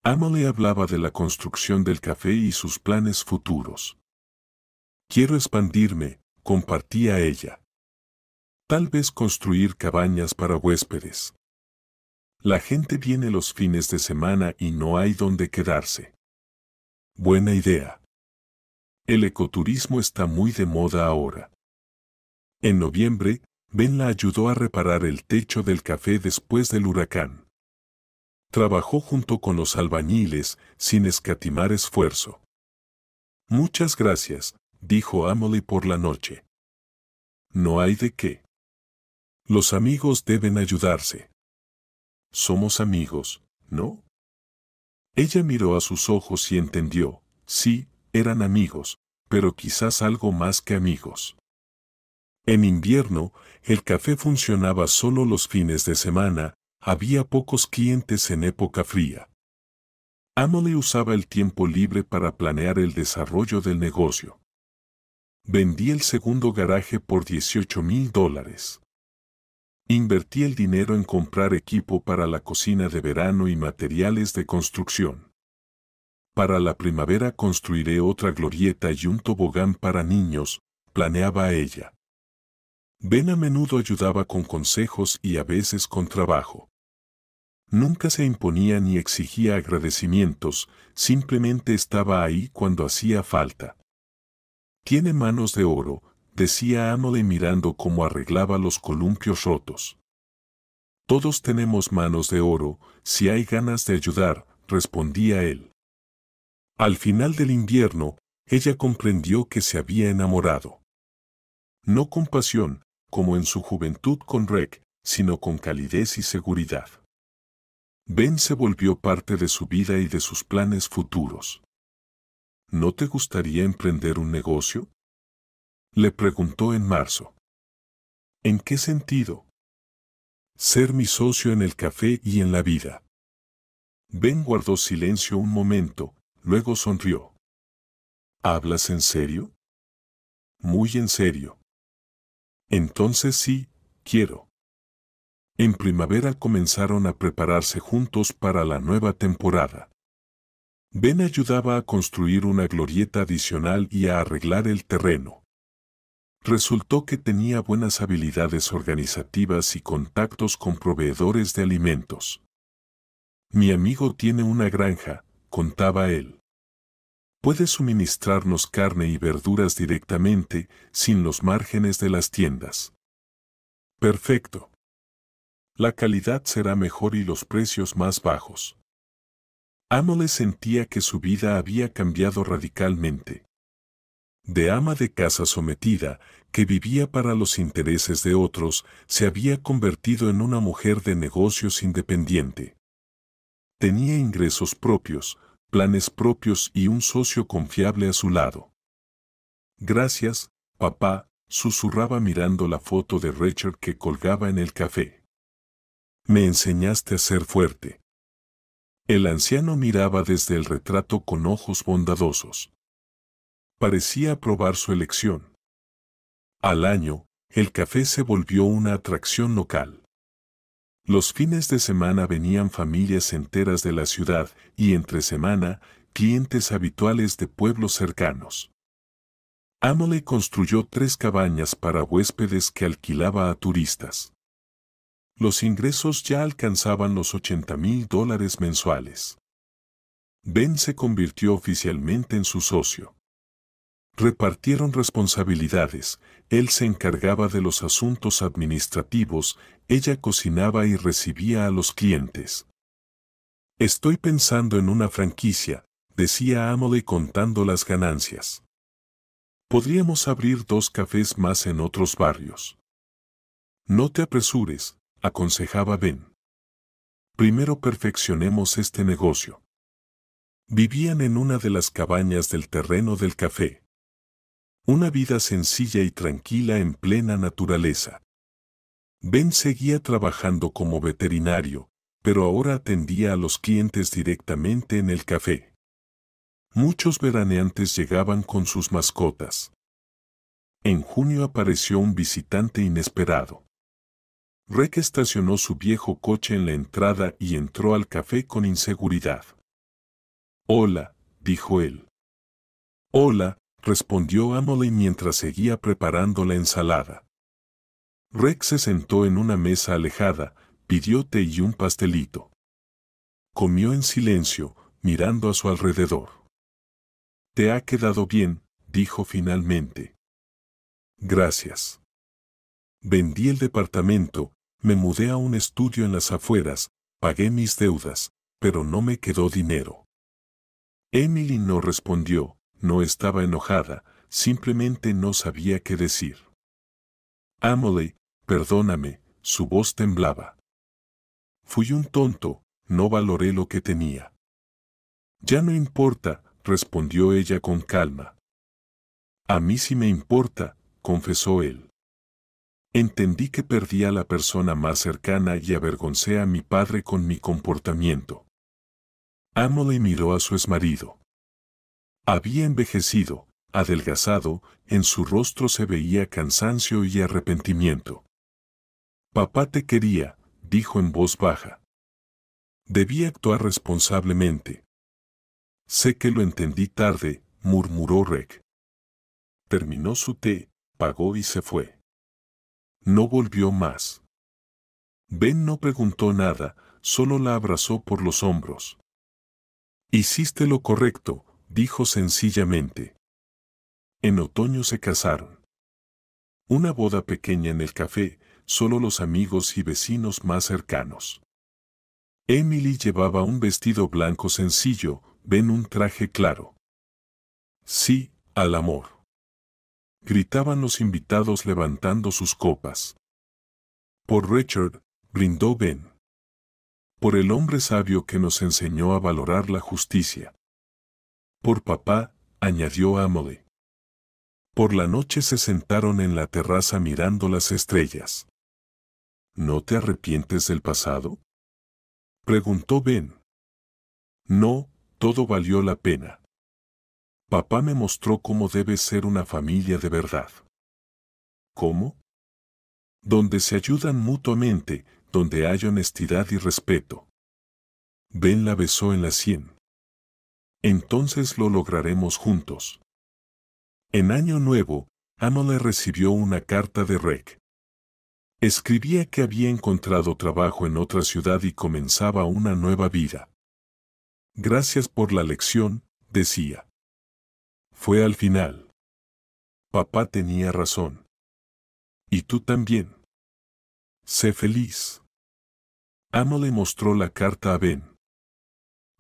Emily hablaba de la construcción del café y sus planes futuros. Quiero expandirme, compartía ella. Tal vez construir cabañas para huéspedes. La gente viene los fines de semana y no hay donde quedarse. Buena idea. El ecoturismo está muy de moda ahora. En noviembre, Ben la ayudó a reparar el techo del café después del huracán. Trabajó junto con los albañiles, sin escatimar esfuerzo. Muchas gracias, dijo Emily por la noche. No hay de qué. Los amigos deben ayudarse. Somos amigos, ¿no? Ella miró a sus ojos y entendió, sí, eran amigos, pero quizás algo más que amigos. En invierno, el café funcionaba solo los fines de semana, había pocos clientes en época fría. Emily usaba el tiempo libre para planear el desarrollo del negocio. Vendí el segundo garaje por $18,000. Invertí el dinero en comprar equipo para la cocina de verano y materiales de construcción. Para la primavera construiré otra glorieta y un tobogán para niños, planeaba ella. Ben a menudo ayudaba con consejos y a veces con trabajo. Nunca se imponía ni exigía agradecimientos, simplemente estaba ahí cuando hacía falta. Tiene manos de oro, decía Emily mirando cómo arreglaba los columpios rotos. Todos tenemos manos de oro, si hay ganas de ayudar, respondía él. Al final del invierno, ella comprendió que se había enamorado. No con pasión, como en su juventud con Rick, sino con calidez y seguridad. Ben se volvió parte de su vida y de sus planes futuros. ¿No te gustaría emprender un negocio?, le preguntó en marzo. ¿En qué sentido? Ser mi socio en el café y en la vida. Ben guardó silencio un momento, luego sonrió. ¿Hablas en serio? Muy en serio. Entonces sí, quiero. En primavera comenzaron a prepararse juntos para la nueva temporada. Ben ayudaba a construir una glorieta adicional y a arreglar el terreno. Resultó que tenía buenas habilidades organizativas y contactos con proveedores de alimentos. Mi amigo tiene una granja, contaba él. Puede suministrarnos carne y verduras directamente, sin los márgenes de las tiendas. Perfecto. La calidad será mejor y los precios más bajos. Emily sentía que su vida había cambiado radicalmente. De ama de casa sometida, que vivía para los intereses de otros, se había convertido en una mujer de negocios independiente. Tenía ingresos propios, planes propios y un socio confiable a su lado. Gracias, papá, susurraba mirando la foto de Richard que colgaba en el café. Me enseñaste a ser fuerte. El anciano miraba desde el retrato con ojos bondadosos. Parecía aprobar su elección. Al año, el café se volvió una atracción local. Los fines de semana venían familias enteras de la ciudad y entre semana, clientes habituales de pueblos cercanos. Emily construyó 3 cabañas para huéspedes que alquilaba a turistas. Los ingresos ya alcanzaban los $80,000 mensuales. Ben se convirtió oficialmente en su socio. Repartieron responsabilidades, él se encargaba de los asuntos administrativos, ella cocinaba y recibía a los clientes. Estoy pensando en una franquicia, decía Emily contando las ganancias. Podríamos abrir 2 cafés más en otros barrios. No te apresures, aconsejaba Ben. Primero perfeccionemos este negocio. Vivían en una de las cabañas del terreno del café. Una vida sencilla y tranquila en plena naturaleza. Ben seguía trabajando como veterinario, pero ahora atendía a los clientes directamente en el café. Muchos veraneantes llegaban con sus mascotas. En junio apareció un visitante inesperado. Rick estacionó su viejo coche en la entrada y entró al café con inseguridad. Hola, dijo él. Hola, respondió Emily mientras seguía preparando la ensalada. Rick se sentó en una mesa alejada, pidió té y un pastelito. Comió en silencio, mirando a su alrededor. Te ha quedado bien, dijo finalmente. Gracias. Vendí el departamento, me mudé a un estudio en las afueras, pagué mis deudas, pero no me quedó dinero. Emily no respondió, no estaba enojada, simplemente no sabía qué decir. Emily, perdóname, su voz temblaba. Fui un tonto, no valoré lo que tenía. Ya no importa, respondió ella con calma. A mí sí me importa, confesó él. Entendí que perdí a la persona más cercana y avergoncé a mi padre con mi comportamiento. Emily miró a su exmarido. Había envejecido, adelgazado, en su rostro se veía cansancio y arrepentimiento. Papá te quería, dijo en voz baja. Debí actuar responsablemente. Sé que lo entendí tarde, murmuró Reg. Terminó su té, pagó y se fue. No volvió más. Ben no preguntó nada, solo la abrazó por los hombros. Hiciste lo correcto, dijo sencillamente. En otoño se casaron. Una boda pequeña en el café, solo los amigos y vecinos más cercanos. Emily llevaba un vestido blanco sencillo, Ben un traje claro. Sí, al amor. Gritaban los invitados levantando sus copas. Por Richard, brindó Ben. Por el hombre sabio que nos enseñó a valorar la justicia. Por papá, añadió Emily. Por la noche se sentaron en la terraza mirando las estrellas. ¿No te arrepientes del pasado?, preguntó Ben. No, todo valió la pena. Papá me mostró cómo debe ser una familia de verdad. ¿Cómo? Donde se ayudan mutuamente, donde hay honestidad y respeto. Ben la besó en la sien. Entonces lo lograremos juntos. En Año Nuevo, Emily recibió una carta de Reg. Escribía que había encontrado trabajo en otra ciudad y comenzaba una nueva vida. Gracias por la lección, decía. Fue al final. Papá tenía razón. Y tú también. Sé feliz. Emily mostró la carta a Ben.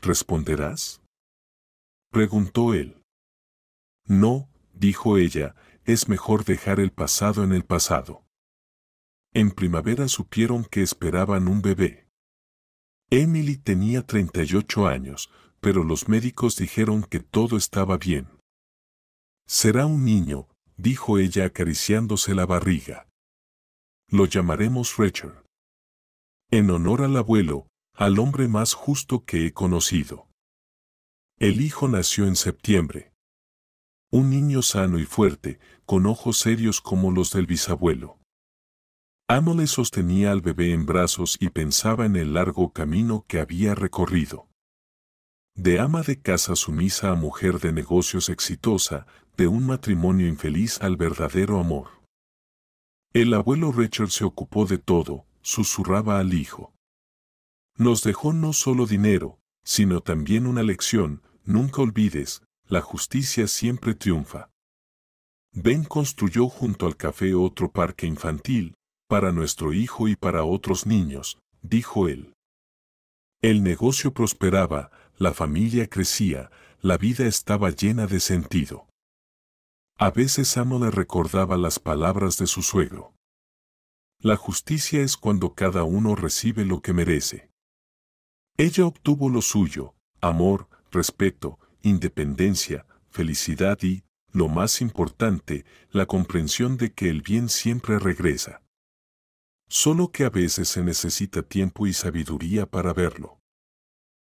¿Responderás?, preguntó él. No, dijo ella, es mejor dejar el pasado en el pasado. En primavera supieron que esperaban un bebé. Emily tenía 38 años, pero los médicos dijeron que todo estaba bien. Será un niño, dijo ella acariciándose la barriga. Lo llamaremos Richard. En honor al abuelo, al hombre más justo que he conocido. El hijo nació en septiembre. Un niño sano y fuerte, con ojos serios como los del bisabuelo. Emily sostenía al bebé en brazos y pensaba en el largo camino que había recorrido. De ama de casa sumisa a mujer de negocios exitosa, de un matrimonio infeliz al verdadero amor. El abuelo Richard se ocupó de todo, susurraba al hijo. Nos dejó no solo dinero, sino también una lección: nunca olvides, la justicia siempre triunfa. Ben construyó junto al café otro parque infantil, para nuestro hijo y para otros niños, dijo él. El negocio prosperaba, la familia crecía, la vida estaba llena de sentido. A veces Emily recordaba las palabras de su suegro. La justicia es cuando cada uno recibe lo que merece. Ella obtuvo lo suyo: amor, respeto, independencia, felicidad y, lo más importante, la comprensión de que el bien siempre regresa. Solo que a veces se necesita tiempo y sabiduría para verlo.